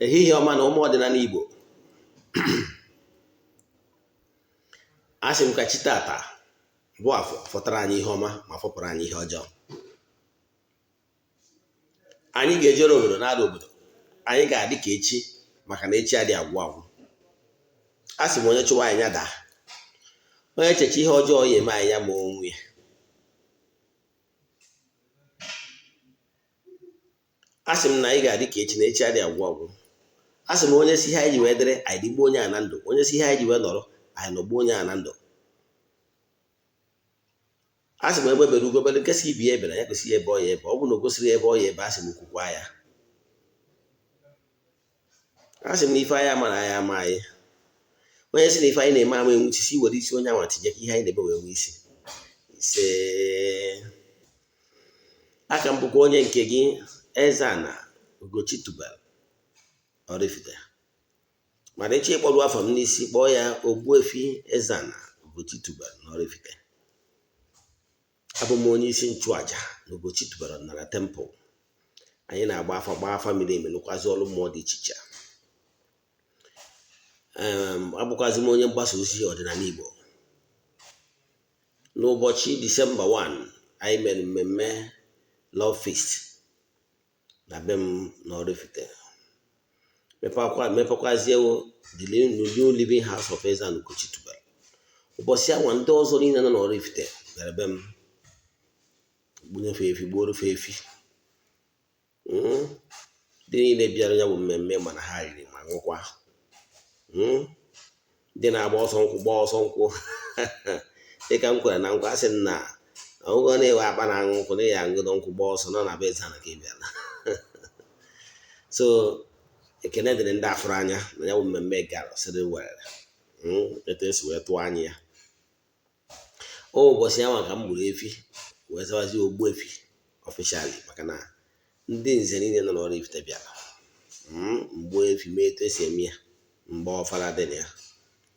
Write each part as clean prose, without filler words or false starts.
ehihie ọma na ụmụ ọdịnala Igbo. Asị m ka chi tata bụ afọ fọtara anyị ihe ọma ma fọpụrụ anyị ihe ọjọọ. Anyị ga-ejere obodo na-ada obodo, anyị ga-adị ka echi maka na echi adị agwụ agwụ. Asị m onye chụwa anyị ya daa, onye echeche ihe ọjọọ ya eme anyị ya ma onwe ya. Asị m na anyị ga-adị ka echi na echi adị agwụ agwụ. Asị m onye si ihe anyị ji wee dịrị anyị dịgbuo onye a na ndụ, onye si ihe anyị ji wee nọrọ anyị nọgbuo onye a na ndụ. Asị m egbe bere ugobere nke si ibi ya ebere ya kwesịrị ebe ọ ya ebe, ọ bụ na o gosiri ebe ọ ya ebe asị m kwukwa ya. Asị m na ife anyị amara anyị ama anyị, onye si na ife anyị na-eme ama enwe isi were isi onye anwa tinye ka ihe anyị na-eme wee nwee isi ise. Aka m bụkwa onye nke gị, Eze-Ana Ugochi tubelu oraifite. Mana echi ịkpọrọ afọ m n'isi kpọọ ya Ogbuefi Eze-Ana Ugochi tubelu oraifite. Abụ m onye isi nchụaja na Ugochi tubelu ọdịnala temple. Anyị na-agba afa miri emi lụkwazi ọrụ mmụọ dị iche iche. Abụkwazi m onye mgbasa ozi ọdịnala Igbo. N'ụbọchị Disemba 1 anyị mere mmemme Love Feast na be m na oraifite. Mepekwazie the new living house of Eze-Ana Ugochi tubelu. Ụbọchị anwa ndị ọzọ niile nọ na oraifite bịara be m gbunyefe efi gbuorofe efi. Ndị niile bịara ya bụ mmemme mana ha riri ma ṅụkwa. Ndị na-agba ọsọ nkwụ gbaa ọsọ nkwụ dịka m kwere na nkwa, asị m na ọgụgọ na-ewe akpa na aṅụ nkwụ na ya aṅụdo nkwụ gbaa ọsọ nọ na be Eze-Ana ka ị bịara. So ekene dịrị ndị afụrụ anya na ya bụ mmemme gara sịrị were etu esi wee tụọ anya ya. Ụbọchị anwa ka m gburu efi wee zawazi Ogbuefi ọfishali maka na ndị nze niile nọ n'Oraifite bịara. Mgbuo efi mee etu esi eme ya mgbe ọfara dị na ya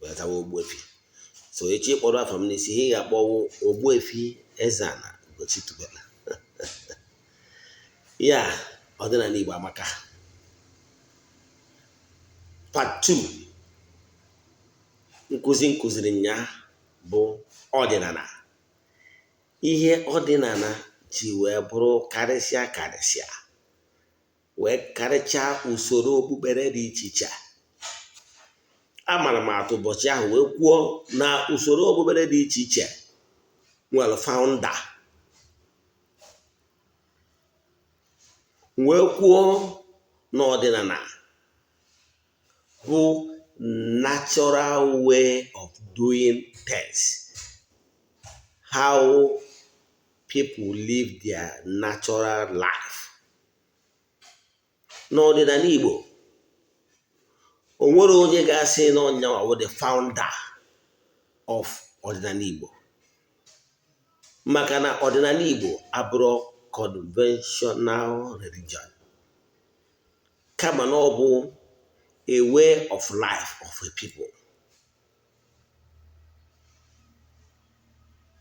wee zawa Ogbuefi. So echi ịkpọrọ afọ m n'isi ị ga-akpọwụ Ogbuefi Eze-Ana Ugochi tubelu. Ya ọdịnala Igbo amaka. Part 2 nkụziri nya bụ ọdịnala. Ihe ọdịnala ji wee bụrụ karịsịa wee karịchaa usoro okpukpere dị iche iche. Amara m atụ ụbọchị ahụ wee kwuo na usoro okpukpere dị iche iche nwere founder, wee kwuo na ọdịnala bụ natural way of doing things, how people live their natural life. N'ọdịnala Igbo, o nwere onye ga-asị na ọnyanwa bụ the founder of ọdịnala Igbo, maka na ọdịnala Igbo abụrụ conventional religion, kama na ọ bụ a way of life of a people.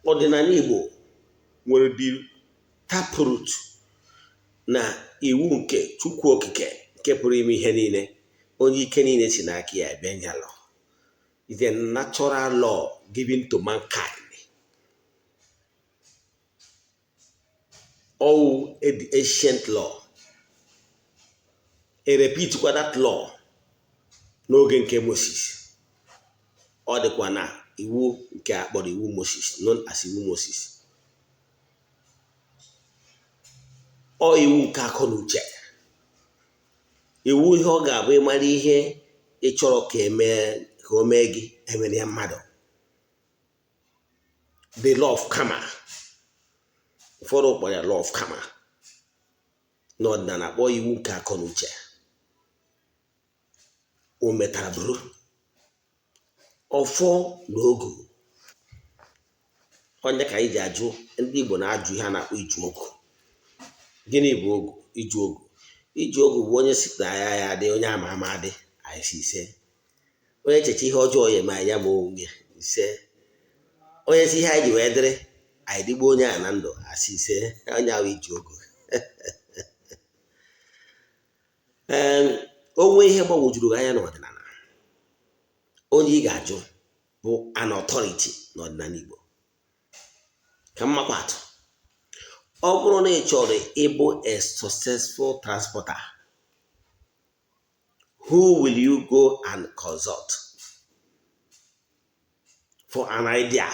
Ọdịnala Igbo nwere the taproot na iwu nke Chukwu Okike nke pụrụ ime ihe niile, onye ike niile si n'aka ya bịa nyalụ. It's a natural law given to mankind. All the ancient law. A repeat kwa that law n'oge nke Moses. Ọ dịkwa na iwu nke akpọrọ iwu Moses, known as iwu Moses. Ọ iwu nke akọ na uche. Iwu ihe ọ ga-abụ ịmara ihe ị chọrọ ka o mee gị emere ya mmadụ. The law of karma. Ụfọdụ kpọrọ ya law of karma. N'ọdịnala akpọ iwu nke akọ na uche. O metara bụrụ ọfọ na ogu. Onye ka anyị ji ajụ, ndị Igbo na-ajụ ihe a na-akpọ iju ogu. Gịnị bụ ogu? Iju ogu. Iju ogu bụ onye si na ya adị, onye ama ama adị, anyị si ise. Onye echeche ihe ọjọọ ya eme anyị ya ma onwe ise. Onye si ihe anyị ji wee dịrị anyị dịgbuo onye a na ndụ asị ise. Onye ahụ iju ogu. onwe ihe gbagwojuru anya n'ọdịnala, onye ị ga-ajụ bụ an authority n'ọdịnala Igbo. Ka mmakwa atụ, ọ bụrụ na ị chọrọ ịbụ a successful transporter, who will you go and consult for an idea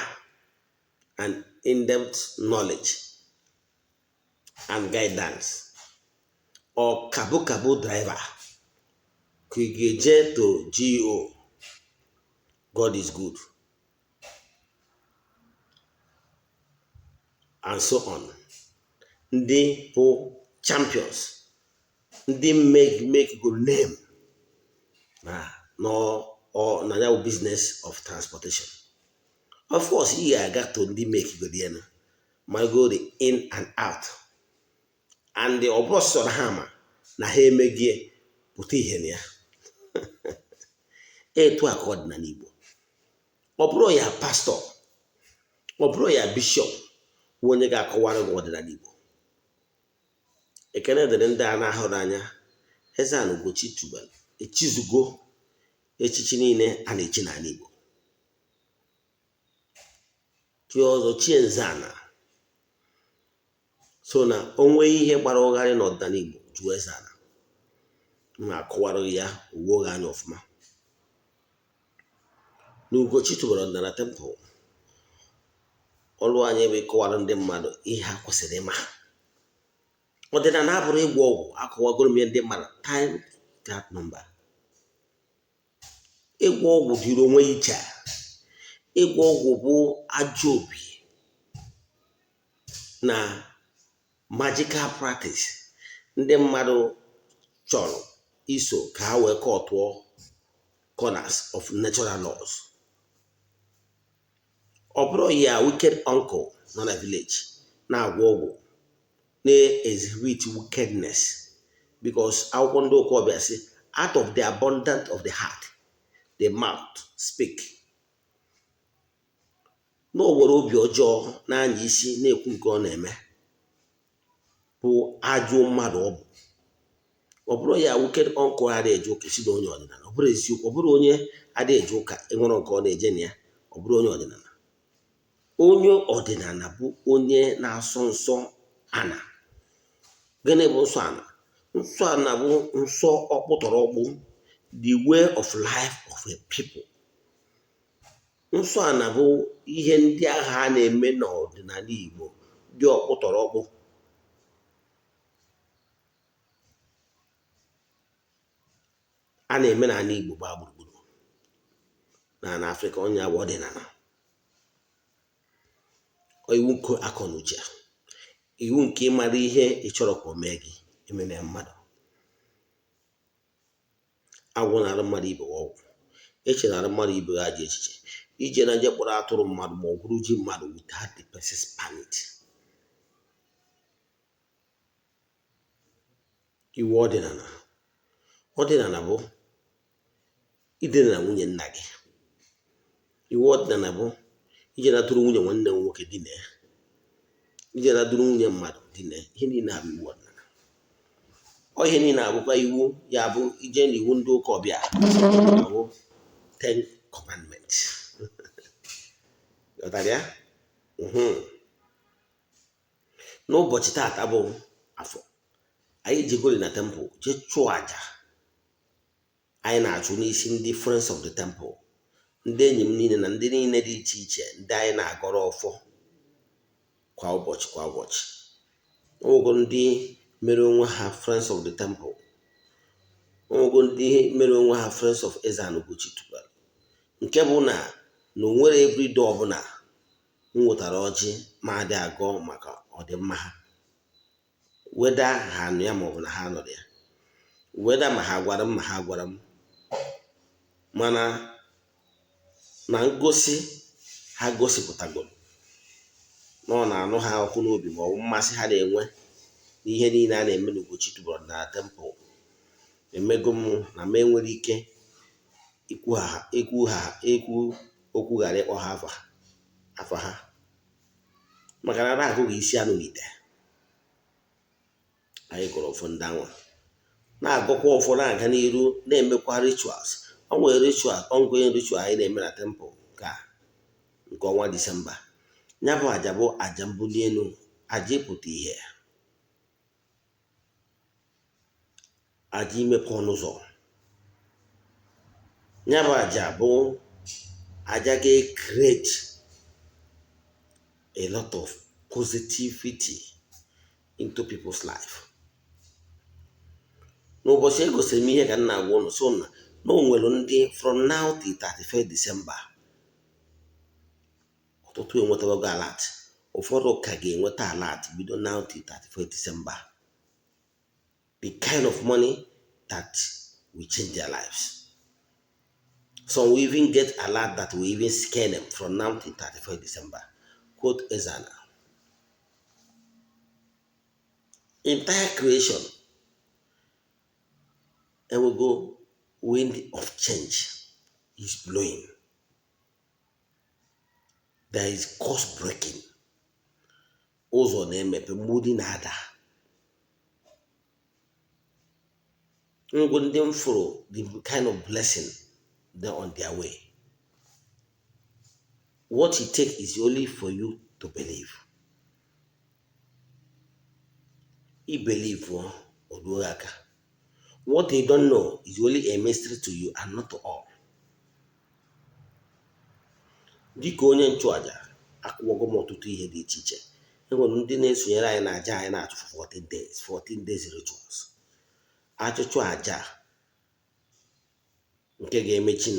and in-depth knowledge and guidance? Or kabu driver ka ị ga-eje to GO, God is good, and so on. Ndị bụ champions, ndị make good name na ya bụ business of transportation. Of course, ị ga-aga to ndị make good yen, ma go the in and out, and the ọbụrụ na ha ma na ha emegie pụta ihe na ya. Etu a ka ọ dị n'ala Igbo. Ọ bụrụ ya pastọ, ọ bụrụ ya bishọp bụ onye ga-akọwara gị ọdịnala Igbo. Ekene dịrị ndị a na-ahụrụ anya, Eze-Ana Ugochi tubelu echizugo echichi niile a na-echi n'ala Igbo. Chi ọzọ, chi Eze-Ana, so na onwe ihe gbara ụgharị n'ọdịnala Igbo jụọ Eze-Ana, na-akọwara ya uwe oge anya ọfụma. Na Ugochi tubelu ọdịnala temple, ọrụ anyị bụ ịkọwara ndị mmadụ ihe ha kwesịrị ịma. Ọdịnala abụrụ ịgwọ ọgwụ, akọwagoro m ya ndị mmadụ time that number. Ịgwọ ọgwụ dịrị onwe iche. Ịgwọ ọgwụ bụ ajọ obi na magical practice ndị mmadụ chọrọ iso ka ha wee kọtụọ corners of natural laws. Ọ bụrụ ya wicked uncle nọ na village na-agwọ ọgwụ na-exhibit wickedness, because akwụkwọ ndị ụkọbịa sị out of the abundance of the heart the mouth speak. Na o nwere obi ọjọọ na-anya isi na-ekwu nke ọ na-eme bụ ajọ mmadụ ọ bụ. Ọ bụrụ ya wicked uncle adịghị eje ụka si na onye ọdịnala, ọ bụrụ eziokwu. Ọ bụrụ onye adịghị eje ụka enwere nke ọ na-eje na ya, ọ bụrụ onye ọdịnala. Onye ọdịnala bụ onye na-asọ nsọ ana. Gịnị bụ nsọ ana? Nsọ ana bụ nsọ ọkpụtọrọkpụ, the way of life of a people. Nsọ ana bụ ihe ndị agha a na-eme n'ọdịnala Igbo dị ọkpụtọrọkpụ. A na-eme n'ala Igbo gbaa gburugburu na Afrịka. Onye bụ ọdịnala. Iwu nke akọ na uche, iwu nke ịmara ihe ị chọrọ ka o mee gị, emere mmadụ. Agwụ na-arụ mmadụ ibe ọgwụ, echenara mmadụ ibe ha dị echiche, ije na nje kpọrọ atụrụ mmadụ ma ọ gwụrụ ji mmadụ without the person's permit. Iwu ọdịnala. Ọdịnala bụ idina na nwunye nna gị. Iwu ọdịnala bụ ije na duru nwunye nwanne m nwoke dine, ije na duru nwunye mmadụ dine. Ihe niile abụ iwu ọdịnala. Ihe niile abụkwa iwu ya bụ ije na iwu ndị ụka ọbịa bụ 10 commandments. Ghọtara ya? N'ụbọchị taata bụ afọ, anyị jegori na temple jee chụọ aja. Anyị na-achụ n'isi ndị friends of the temple, ndị enyi m niile na ndị niile dị iche iche, ndị anyị na-agọrọ ọfọ kwa ụbọchị kwa ụbọchị. Ogo ndị mere onwe ha friends of the temple, ogo ndị mere onwe ha friends of Eze-Ana Ugochi tubelu, nke bụ na o nwere everyday ọbụla m nwetara ọjị ma adị agọ maka ọdịmma ha, weda ha anụ ya maọbụ na ha nọrọ ya, weda ma ha gwara m ma ha gwara m. Mana na ngosi ha gosipụtagoro na ọ na-anụ ha ọkụ n'obi ma ọ bụ mmasị ha na-enwe n'ihe niile a na-eme n'Ugochi tubelu na temple, emego m na m enwere ike ikwu okwu ghara ịkpọ ha afa ha, maka na agụghị isi anụ n'ite. Anyị gụrụ ụfọ ndị anwa na-agụkwa ụfọ na-aga n'iru na-emekwa rituals. O nwere ritual ongoing ritual anyị na-eme na temple ka nke ọnwa Disemba. Ya bụ aja bụ aja mbuli elu, aja ịpụta ihe, aja imepe ọnụ ụzọ. Ya bụ aja bụ aja ga-create a lot of positivity into people's life. N'ụbọchị egosiri m ihe ka m na-agwa ụnụ so na o nwere ndị from now till 31st December ọtụtụ enwetawago alert, ụfọdụ ka ga-enweta alert bido now till 31st December, the kind of money that will change their lives. Some will even get alert that will even scare them from now till 31st December. Quote Eze-Ana. Entire creation, and we go, wind of change is blowing. There is course breaking. Ụzọ na-emepe, mmudi na-ada. Ngụ ndị m fụrụ the kind of blessing they're on their way. What it takes is only for you to believe. You believe for Oduaka. What they don't know is only a mystery to you and not to all. Dịka onye nchụaja akwụkwọ m ọtụtụ ihe dị iche iche. Enwere ndị na-esonyere anyị na aja anyị na-achụ 14 days rituals. Achụchụ aja nke ga-emechi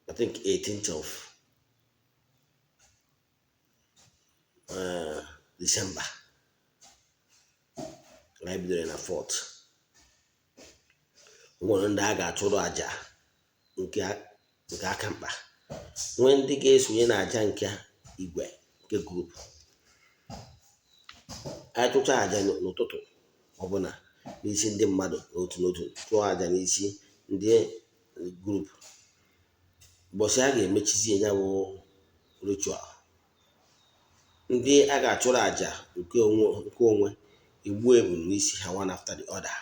I think 18th of December. Anyị bidoro na 4th. Nwere ndị a ga-achụrụ aja nke aka mkpa. Nwee ndị ga-esonye na aja nke igwe nke group. Achụcha aja n'ụtụtụ ọbụla n'isi ndị mmadụ n'otu n'otu, chụọ aja n'isi ndị group. Ụbọchị a ga-emechizi ya bụ ritual. Ndị a ga-achụrụ aja nke onwe igbu ebu n'isi ha one after the other,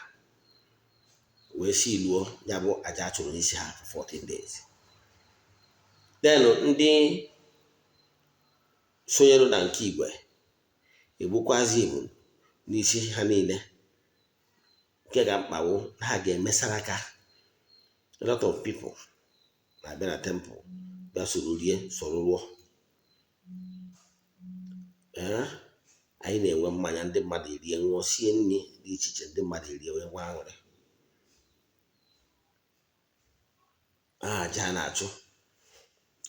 wee si luo ya bụ aja achụrụ n'isi ha for 14 days. Then ndị sonyere na nke igwe egbukwazi ebu n'isi ha niile, nke ga-mkpawo na ha ga-emesara aka. A lot of people na-abịa na temple bịa soro rie soro rụọ. Anyị na-enwe mmanya, ndị mmadụ erie, ṅụọ, sie nri dị iche iche, ndị mmadụ erie wee nwa aṅụrị. Aja na-achụ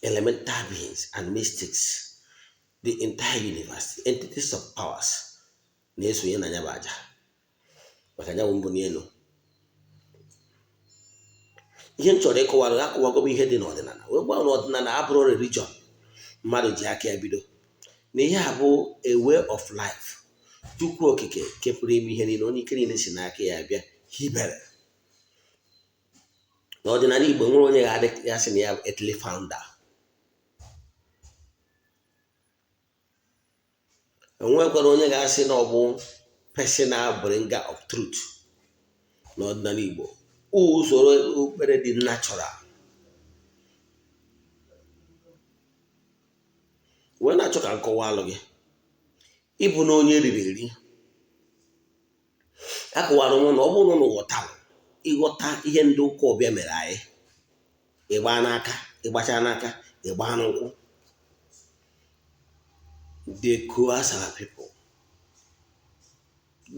elemental beings and mystics, the entire universe, entities of powers na-esonye na ya bụ aja maka ya bụ mbụ n'elu. Ihe m chọrọ ịkọwara akọwago m ihe dị n'ọdịnala, wee gwa na ọdịnala abụrụ religion mmadụ ji aka ya bido, na ihe a bụ a way of life. Chukwu okike kepụrụ ime ihe niile, onye ike niile si n'aka ya bịa hibere. N'ọdịnala Igbo nwere onye ya sị na ya earthly founder. Enwekwara onye ga-asị na ọ bụ personal bringer of truth. N'ọdịnala Igbo usoro okpukpere dị natural. Wee na-achọ ka nkọwa alụ gị ịbụ na onye riri eri. Akọwara m na ọ bụrụ na ịghọta ihe ndị ụka ọbịa mere anyị, ịgba n'aka, ịgbacha n'aka, ịgba n'ụkwụ. They coerce our people.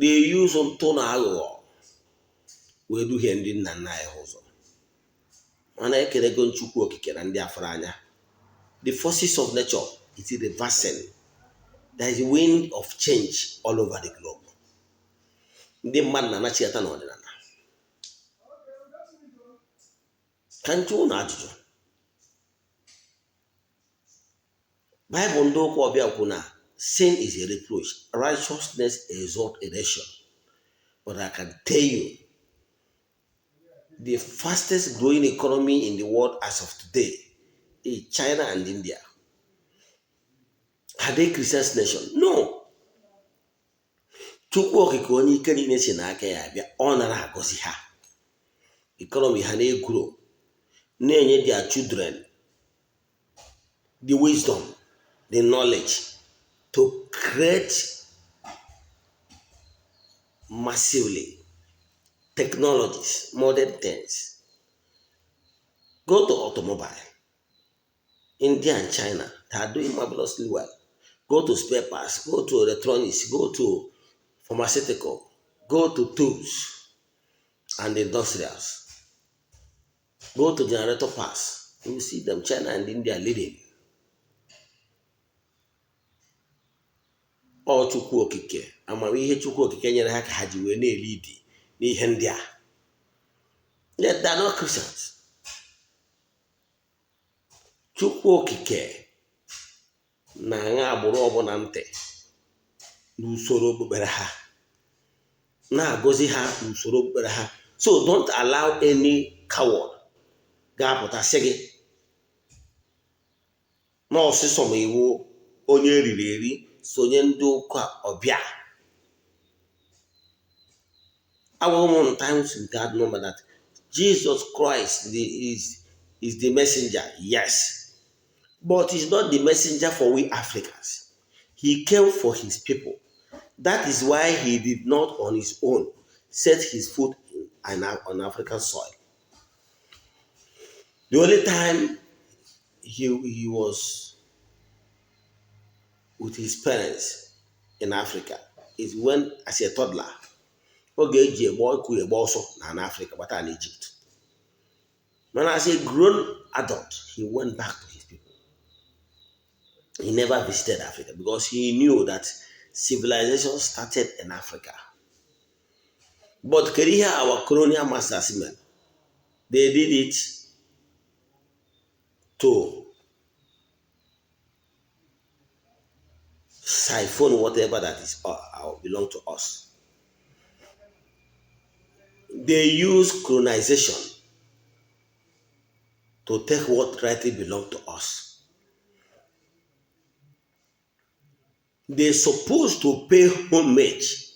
They use ntụ na aghụghọ wee duhie ndị nna nna anyị ụzọ. Mana ekelego Chukwu okike na ndị afara anya. The forces of nature is reversing. There is a wind of change all over the globe. Ndị mmadụ na-anachiyata n'ọdịnala. Ka njụ na ajụjụ. Bible ndị ụka ọbịa kwu na sin is a reproach, righteousness exalt a nation. But I can tell you, the fastest growing economy in the world as of today is China and India. Are they Christian nation? No. Chukwu okike onye ike niile si n'aka ya abịa, ọ nara agọzi ha, economy ha na-egwuro, na-enye their children the wisdom, the knowledge to create massively technologies, modern things. Go to automobile. India and China, they are doing marvelously well. Go to spare parts, go to electronics, go to pharmaceutical, go to tools and industrials, go to generator parts. You will see them, China and India leading. Ọ Chukwu okike, amamihe Chukwu okike nyere ha ka ha ji wee na-elidi n'ihe ndị a. Yet they are not Christians. Chukwu okike na-aṅa agbụrụ ọbụla ntị n'usoro okpukpere ha, na-agọzi ha n'usoro okpukpere ha. So don't allow any coward ga-apụta sị gị na ọsịsọ ma iwu onye eriri eri sonye ndị ụka ọbịa. Our times we had remember that Jesus Christ is the messenger, yes, but he's not the messenger for we Africans. He came for his people. That is why he did not on his own set his foot on African soil. The only time he was with his parents in Africa is when, as a toddler, oge also in Africa, but in Egypt. When as a grown adult, he went back to his people. He never visited Africa because he knew that civilization started in Africa. But here our colonial masters, men, they did it to siphon whatever that is belong to us. They use colonization to take what rightly belong to us. They're supposed to pay homage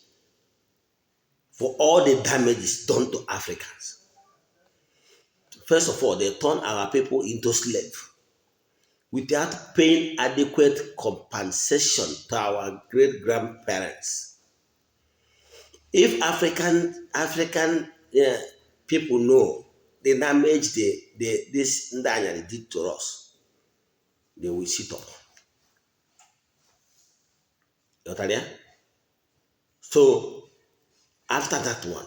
for all the damages done to Africans. First of all, they turn our people into slaves without paying adequate compensation to our great-grandparents. If African people know the damage this Ndanyari did to us, they will sit up. So, after that one,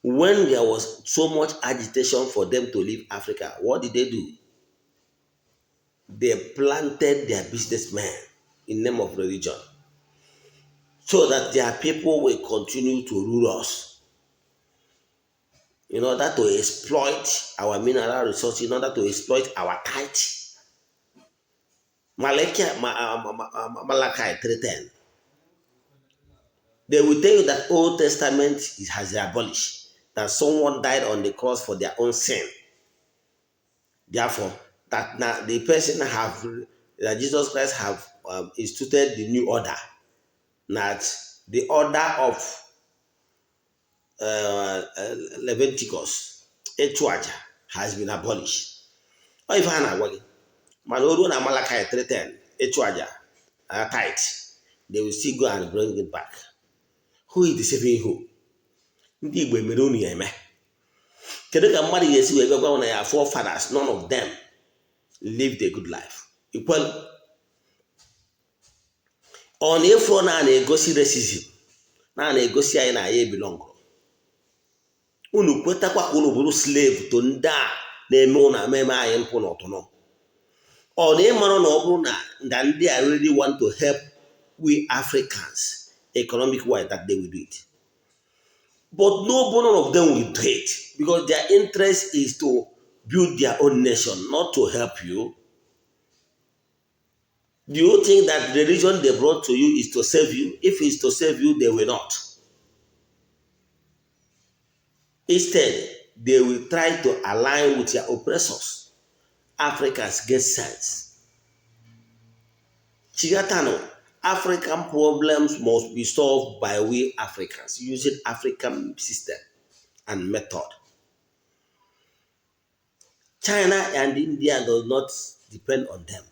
when there was so much agitation for them to leave Africa, what did they do? They planted their businessmen in name of religion so that their people will continue to rule us in order to exploit our mineral resources, in order to exploit our tithe. Malachi 3:10. They will tell you that Old Testament has abolished, that someone died on the cross for their own sin. Therefore, that now the person that Jesus Christ have instituted the new order, that the order of Leviticus, Echuaja, has been abolished. Or if I know, Manoru na Malachi 3:10, Echuaja, tithe, they will still go and bring it back. Who is deceiving who? Ndị Igbo mere unu ya eme. Kedu ka mmadụ ga-esi wee gwa na ya forefathers, none of them lived a good life? Equal. On Efro na-egosi racism, na-egosi anyị na ya belong. Unu kwetakwa unu bụrụ slave to ndị a na-eme ụna ameme anyị mpụ na ọtụnụ. Ọ na-ịmara na ọ bụrụ na ndị a really want to help we Africans economic wise, that they will do it. But none of them will do it because their interest is to build their own nation, not to help you. Do you think that the religion they brought to you is to save you? If it's to save you, they will not. Instead, they will try to align with their oppressors. Africans get sense. Chigatano, African problems must be solved by we Africans using African system and method. China and India does not depend on them.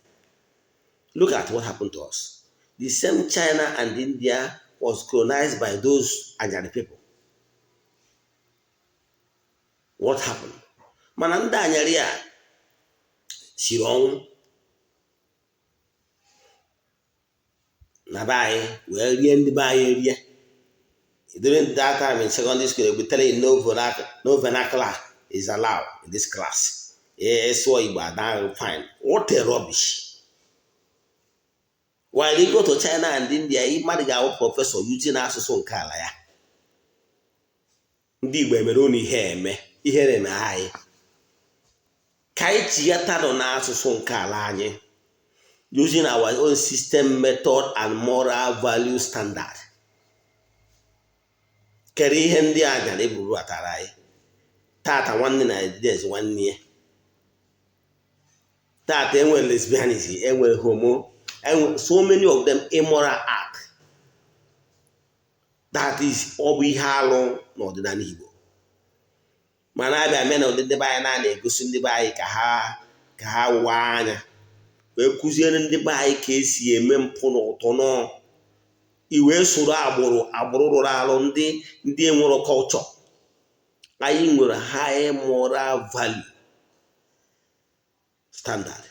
Look at what happened to us. The same China and India was colonized by those Anyari people. What happened? Mana ndị Anyari a siri ọnwụ na be anyị wee rie ndị be anyị rie. During that time in secondary school, they'll be telling you no vernacular is allowed in this class. Yes, so Igbo, fine. What a rubbish. While you go to China and India, you might get a professor using asụsụ nke ala ya. Ndị Igbo emere unu ihere na anyị. Ka anyị tinyetara n'asụsụ nke ala anyị using our own system, method, and moral value standard. Kere ihe ndị a gara eburu atara anyị. Tata nwanne na evidence nwanne ya. Tata enwere lesbianism, enwere homo, so many of them immoral act. That is ọ bụ ihe alụ n'ọdịnala Igbo. Mana abịa mee na ndị be anyị na-egosi ndị be anyị ka ha waa anya. Wee kụziere ndị be anyị ka esi eme mpụ na ụtọ iwe soro agbụrụ rụrụ arụ ndị enwere culture. Anyị nwere high moral value standard.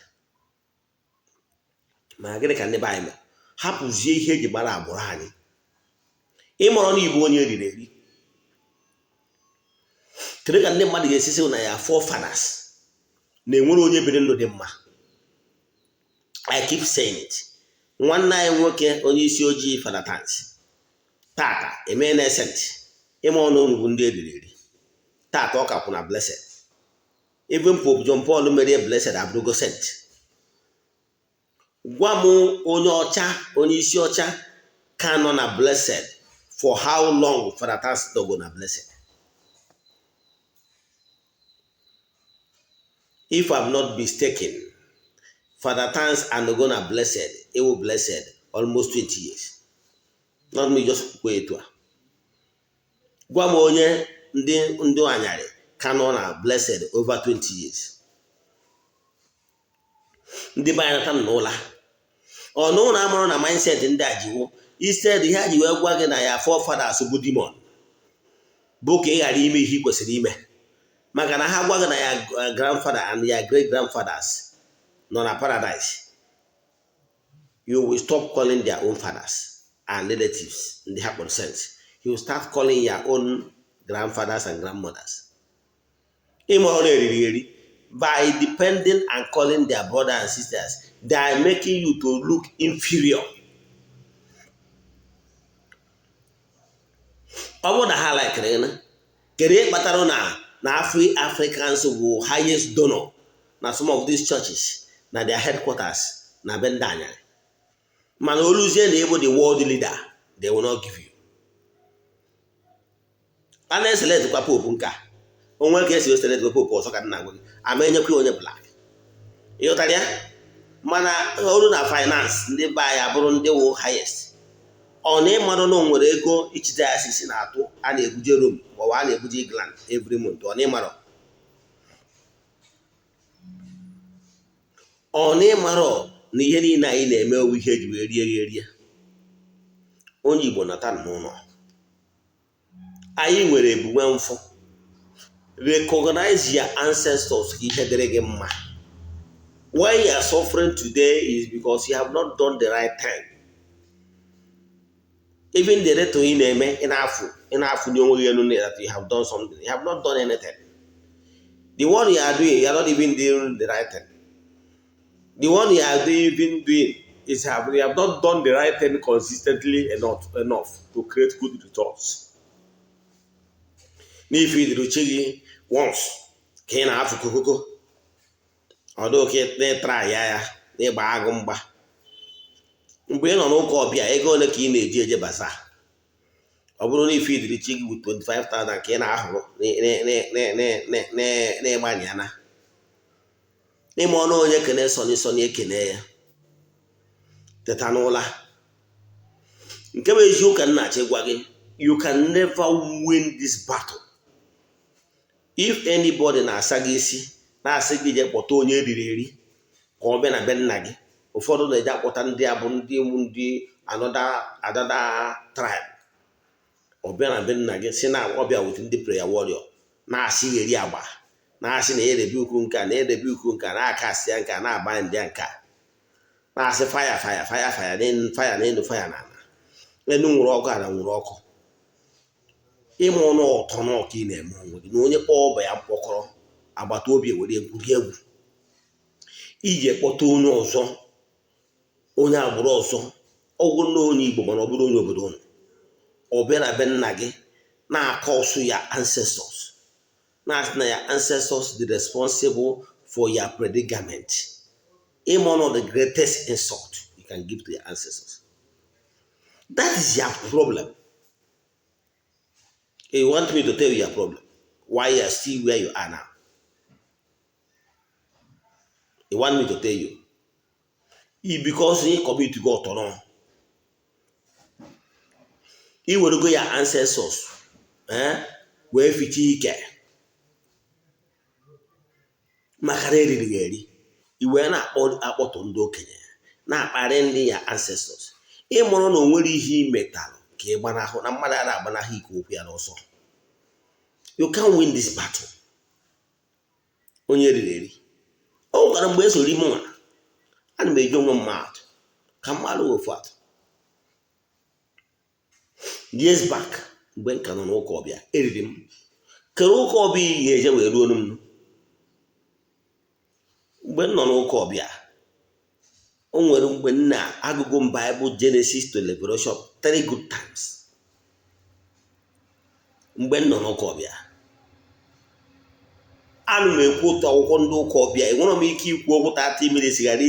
Ma gịnị ka ndị be anyị mere? Hapụzie ihe eji gbara agbụrụ anyị. Ịmụrụ na Igbo onye riri eri. Kedu ka ndị mmadụ ga-esisi na ya forefathers na-enwere onye biri ndụ dị mma? I keep saying it. Nwanne anyị nwoke onye isi ojii Fada Tansi tata eme na esent ịma ọnụ onugbu ndị eriri eri. Tata ọ kakwụ na blessed. Even Pope John Paul mere blessed abụrụgo sent. Gwa m onye ọcha onye isi ọcha ka nọ na blessed for how long Fada Tansi dogo na blessed? If I'm not mistaken, Fada Tansi and Ogona blessed, it will blessed almost 20 years. Not me just wait to. Gwa m onye ndị Anyari ka nọ na blessed over 20 years. Ndị be anyị nata n'ụla. Ọ n'ụlọ amụrụ na mindset ndị a jiwo. Instead ihe a ji wee gwa gị na ya forefathers bụ demon. Bụ ka ị ghara ime ihe ị kwesịrị ime. Maka na ha gwa gị na ya grandfather and ya great grandfathers nọ na paradise. You will stop calling their own fathers and relatives in the happen sense. You will start calling your own grandfathers and grandmothers. By depending and calling their brothers and sisters, they are making you to look inferior. Ọ na ha like na kere kpatara na Africans will highest donor na some of these churches na their headquarters na Bendanya. Man oluzie na able the world leader, they will not give you. Ana select kwa pope nka. Onwe ka esi select kwa pope ọsọ ka na agwa. Amenyekwa onye black. Ịghọtara ya? Mana ọrụ na finance ndị ba ya bụrụ ndị wo highest. Ọ na-ịmarụ na onwere ego ichite asisi na-atụ a na-ebuje Rome ma ọ na-ebuje England every month. Ọ na-ịmarụ. Ọ na-ịmarụ na ihe niile anyị na-eme owu ihe eji wee rie. Onye Igbo nata n'ụlọ. Anyị nwere ebube mfụ. Recognize your ancestors ihe dịrị gị mma. Why you are suffering today is because you have not done the right thing. Even the rate in eme enough that you have done something. You have not done anything. The one you are doing, you are not even doing the right thing. The one you are even doing is you have not done the right thing consistently enough to create good results. If you do once, can I have to although they try they bag mba. Mgbe ị nọ n'ụka ọbịa ego ole ka ị na-eji eje basa. Ọ bụrụ na ifeed chigi with 25,000 ka ị na-ahụrụ na-ịgbanye ya na. N'ime ọnụ onye kene sọni ekene ya. Teta n'ụla. nke bụ eziokwu ka nna achịgwa gị, you can never win this battle. If anybody na-asa gị isi na-asị gị je kpọta onye eriri eri ka ọ bịa na be nna gị, ụfọdụ na-eje akpọta ndị abụ ndị another tribe, ọ bịa na be nna gị si na ọbịa wit ndị prayer warrior na-asị eri agba, na-asị na erebe ukwu nka na erebe ukwu nka na-aka asị ya nka na-aba ndị nka na-asị faya n'elu faya na ala enu nwụrụ ọkụ ala nwụrụ ọkụ. Ịma ọnụ ọtọ n'ọka ị na-eme onwe gị na onye kpọọ ọba ya mkpọkọrọ agbata obi were egwuregwu iji ekpọta onye ọzọ, onye agbụrụ ọzọ, ọgwụ na onye Igbo mana ọ bụrụ onye obodo unu, ọ bịa na be nna gị na-akọ ọsụ ya ancestors, na-asị na ya ancestors dị responsible for your predicament. Ịma ọnụ the greatest insult you can give to your ancestors. That is your problem. You want me to tell you your problem? Why you are still where you are now? You want me to tell you? Because you commit to go to no. You will go your ancestors. Where fit ike. Makareri rigeri. You were not akpọ to ndị okenye. Na-akparị ndị ya ancestors. Ịmụrụ na onwere ihe metal ka ị gbanahụ na mmadụ a na-agbanahụ ike okwu ya n'ọsọ. You can't win this battle. Onye riri eri. O gwara mgbe esoro ime nwa, ana m eji onwe mmadụ ka mmadụ ofu atụ. Years back, mgbe nka nọ n'ụka ọbịa, eriri m. Kere ụka ọbịa iyi eje wee ruo m. Mgbe m nọ n'ụka ọbịa, o nwere mgbe nna agụgụ m Bible Genesis to Revelation 3 good times. Mgbe m nọ n'ụka ọbịa, ana m ekwu ụtọ akwụkwọ ndị ụka ọbịa, enwere m ike ikwu okwu 30 minutes ghara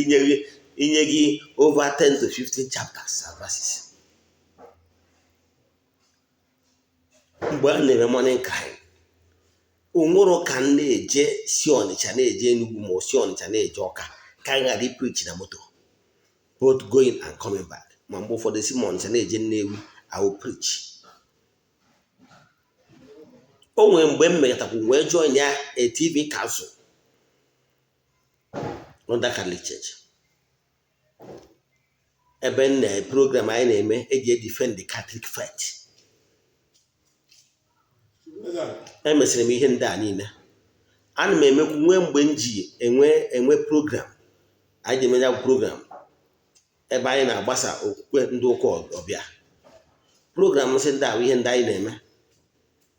inye gị over 10 to 15 chapters and verses. Mgbe a na-eme morning cry, onwere ka m na-eje si Ọnịcha na-eje Enugu ma si Ọnịcha na-eje Ọka ka m ghara ipreach na moto, both going and coming back. Ma mgbe ụfọdụ si ma Ọnịcha na-eje Nnewi, I will preach. O nwere mgbe m megatakwu wee join ya a TV council under Catholic Church. Ebe na program anyị na-eme eji defend the Catholic faith. Emesịrị m ihe ndị a niile. Ana m emekwu nwee mgbe m ji enwe program. Anyị ji emenya program ebe anyị na-agbasa okwukwe ndị ụka ọbịa. Program nsị ndị ahụ ihe ndị anyị na-eme.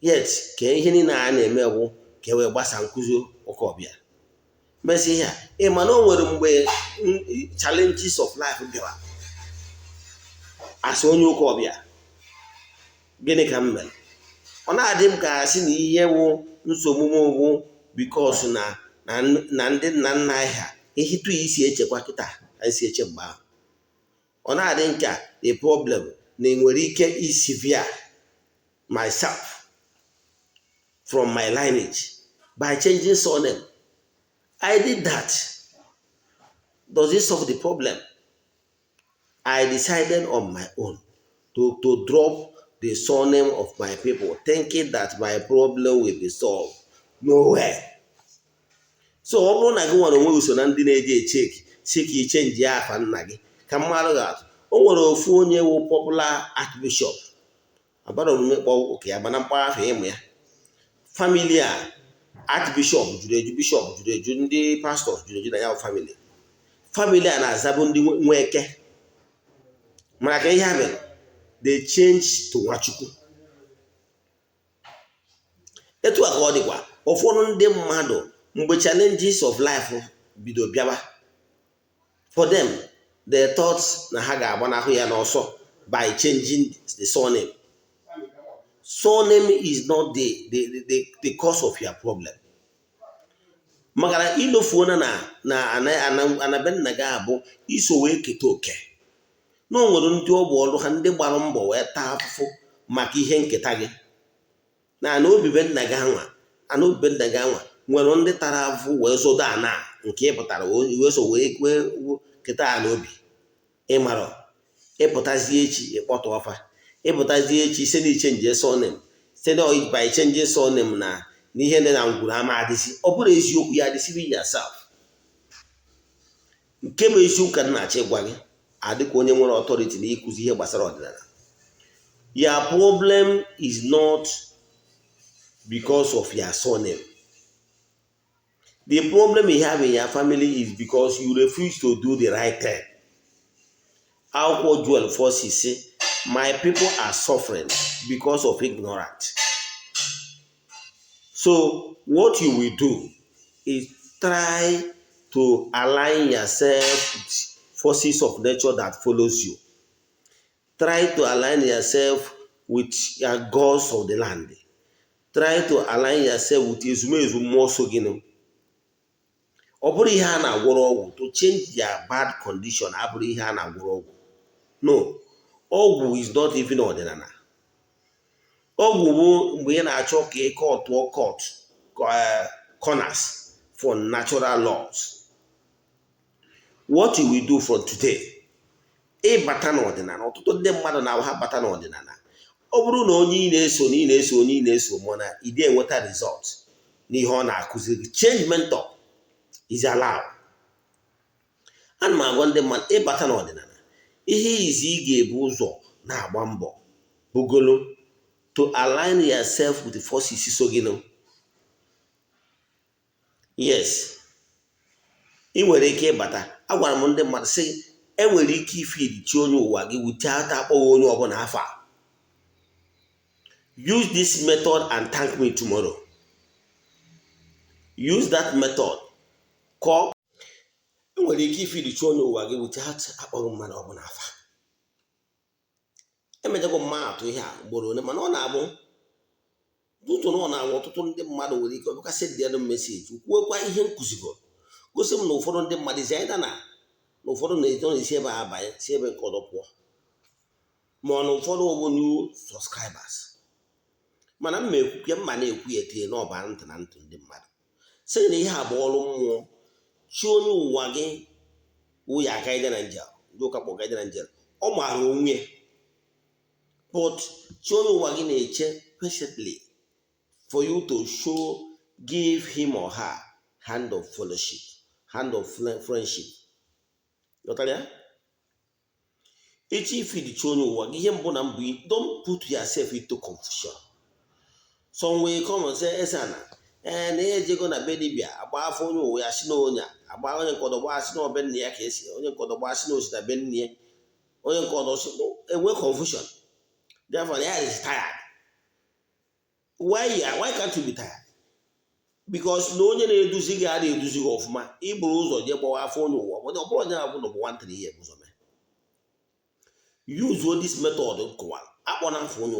Yet, ka ihe niile a na-eme bụ ka e wee gbasa nkụzi ụka ọbịa. Mesị ihe a, ịma na o nwere mgbe challenges of life bịara. Asị onye ụka ọbịa, gịnị ka m mere? Ọ na-adị m ka asị na ihe wụ nsogbu m bụ because na ndị nna nna anyị ha ehitu ya isi echekwa kịta anyị si eche mgbe ahụ. Ọ na-adị nka the problem na enwere ike isevere myself from my lineage by changing surname. I did that. Does it solve the problem? I decided on my own to drop the surname of my people, thinking that my problem will be solved. Nowhere. So ọ bụrụ na gị nwere onwe uso na ndị na-eje si ka i chenji afa nna gị ka mmadụ ga-atụ. O nwere ofu onye wụ popular archbishop. Abara omume kpọ oke ya mana mkpa afọ ịmụ ya. Family a archbishop juru eju, bishop juru eju, ndị pastors juru eju na ya family. Family a na-azabụ ndị Nweke. Mana ka ihe ha mere, they change to Nwachukwu. Etu a ka ọ dịkwa, ụfọdụ ndị mmadụ mgbe challenges of life bido bịaba, for them they thought na ha ga-agbanahụ ya n'ọsọ by changing the surname. Surname is not the cause of your problem. Maka ilofuo na anabe nna gị abụ iso wee keta oke. Na o nwere ndị ọ bụ ọrụ ha ndị gbara mbọ wee taa afụfụ maka ihe nketa gị. Na obibe nna gị anwa nwere ndị tara afụfụ wee zodo ana nke ịpụtara wee so wee keta ala obi. Ịmara ịpụtazie echi ịkpọtụ ọfa, ịpụtazie echi ise na ichenji surname, site na by changing surname na n'ihe ndị na ngwuru ama adịsị. Ọ bụrụ eziokwu ya adịsịrị yourself. Nke bụ eziokwu ka na-achọ ịgwa gị, adịkwa onye nwere authority na ịkụzi ihe gbasara ọdịnala. Your problem is not because of your surname. The problem you have in your family is because you refuse to do the right thing. Akwụkwọ Joel 4:6 say, my people are suffering because of ignorance. So what you will do is try to align yourself with forces of nature that follows you. Try to align yourself with your gods of the land. Try to align yourself with ezumezu mmụọ so gị. Ọ bụrụ ihe a na-agwọrọ ọgwụ, to change their bad condition abụrụ ihe a na-agwọrọ ọgwụ. No, ọgwụ is not even ọdịnala. Ọgwụ bụ mgbe ị na-achọ ka ị cut corners for natural laws. What you will do from today, ịbata n'ọdịnala. Ọtụtụ ndị mmadụ na-ha bata n'ọdịnala. Ọ bụrụ na onye ị na-eso na ị na-eso onye ị na-eso mana ị dị enweta result n'ihe ọ na-akụziri, change mentor is allowed. Ana m agwa ndị mmadụ ịbata n'ọdịnala, ihe izi ị ga-ebu ụzọ na-agba mbọ bugolo to align yourself with the forces so gị. Yes, ị nwere ike ịbata. Agwara m ndị mmadụ sị, enwere ike ifeed chi onye ụwa gị without akpọghị onye ọbụla afa. Use this method and thank me tomorrow. Use that method. Enwere ike ifeed chi onye ụwa gị without akpọghị mmadụ ọbụla afa. Emejọgo mma atụ ihe a ugboro ole, mana ọ na-abụ ụtụtụ na ọ na-abụ ọtụtụ ndị mmadụ nwere ike ọbụkasị dị elu meseji kwuokwa ihe nkụzigo, gosi m na ụfọdụ ndị mmadụ isi anyị na ụfọdụ na-esi ebe a abanye si ebe nke ọdọ pụọ, ma ọ na ụfọdụ ọbụ new subscribers. Mana mma ekwukwe mma na-ekwu ya etinye n'ọba ntị na ntụ ndị mmadụ sị na ihe a bụ ọrụ mmụọ. Chi onye ụwa gị wụ ya aka ide na njel, ndị ụka kpọ gaide na njel, ọ maara onwe. But chi onye ụwa gị na-eche patiently for you to give him or her hand of fellowship, hand of friendship. Ghọtara ya? Echi ifeed chi onye ụwa gị, ihe mbụ na mbụ, don't put yourself into confusion. Some will come and say, Eze-Ana, na ejego na be dibịa agba afọ onye ụwa ya si na onye agba onye nkọdọgba asị na ọbe nne ya ka esi, onye nkọdọgba asị na osi na be nne ya, onye nkọdọsi enwe confusion. Therefore, the is tired. Why can't you be tired? Because no onye na-eduzi gị adịghị eduzi gị ọfụma. Iburu ụzọ jee gbawa afọ onye ụwa, ọ bụrụ onye na-abụ na bụ 1 3 years ụzọ mee. Use this method nkụwa. Akpọ na afọ onye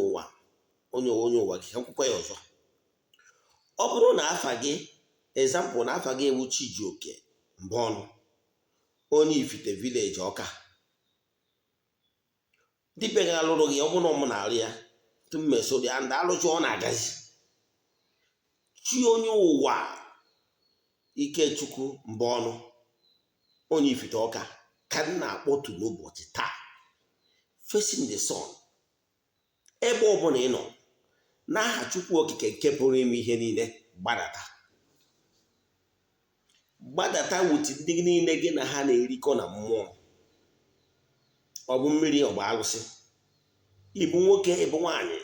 ụwa gị ka nkwukwa ya ọzọ. Ọ bụrụ na afa gị, example na afa gị ewu Chijioke Mbọnụ, onye Ifite village Ọka. Dibịa ga-alụrụ gị, ọ bụrụ na ọ mụ na-arụ ya tụmmeso dị and alụchi ọ na-agazi. Chi onye ụwa Ikechukwu Mbọnụ, onye Ifite Ọka, ka m na-akpọtu n'ụbọchị taa, facing the sun, ebe ọbụla ị nọ, n'aha Chukwu Okike nke pụrụ ime ihe niile, gbadata wuti ndị niile gị na ha na-erikọ na mmụọ. Ọ bụ mmiri, ọ bụ arụsị, ịbụ nwoke, ịbụ nwaanyị,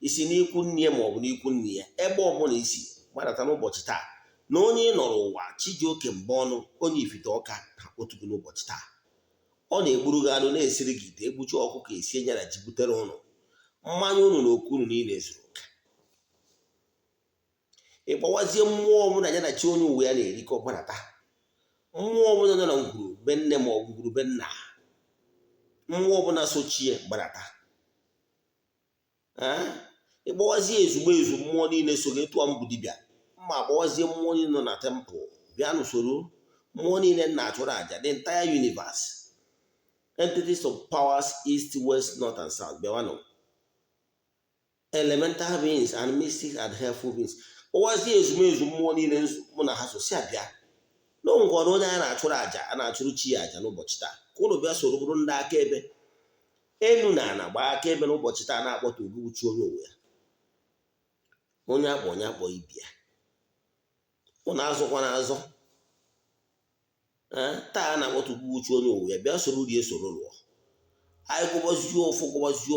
isi n'ikwu nne ya ma ọ bụ n'ikwu nne ya, ebe ọbụla isi, gbadata n'ụbọchị taa na onye ị nọrọ ụwa Chijioke Mbọnụ, onye Ifite Ọka, na otu n'ụbọchị taa. Ọ na-egburu gị anụ, na-esiri gị ite, egbuchi ọkụkọ, esi enye na ji butere ụnụ mmanya ụnụ na okuru niile zuru ụka. Ịkpọwazie mmụọ ọbụla ya na chi onye uwe ya na-erikọ, gbadata. Mmụọ ọbụla nọ na ngwuru be nne ma ọ bụ ngwuru be nna, mmụọ ọbụla sochie, gbadata. Ịgbawazie ezu mmụọ niile so gị tụọ mbụ dibịa, mma agbawazie mmụọ niile nọ na temple, bịa n'usoro mmụọ niile na-achụrụ aja, the entire universe, entities of powers east, west, north and south, bịawanụ, elemental beings and mystics and helpful beings. Ọwazie ezumezu mmụọ niile mụ na ha so si abịa n'ọnwụkọ na onye a na-achụrụ aja, a na-achụrụ chi ya aja n'ụbọchị taa, ka ụlọ bịa soro bụrụ ndị akaebe enu na ana gbaa aka ebe n'ụbọchị taa na-akpọta Ugochi onye owe ya onye akpọ ibia ụnụ azụkwana azọ taa na-akpọta Ugochi onye owe ya bịa soro rie soro lụọ anyị gụbazie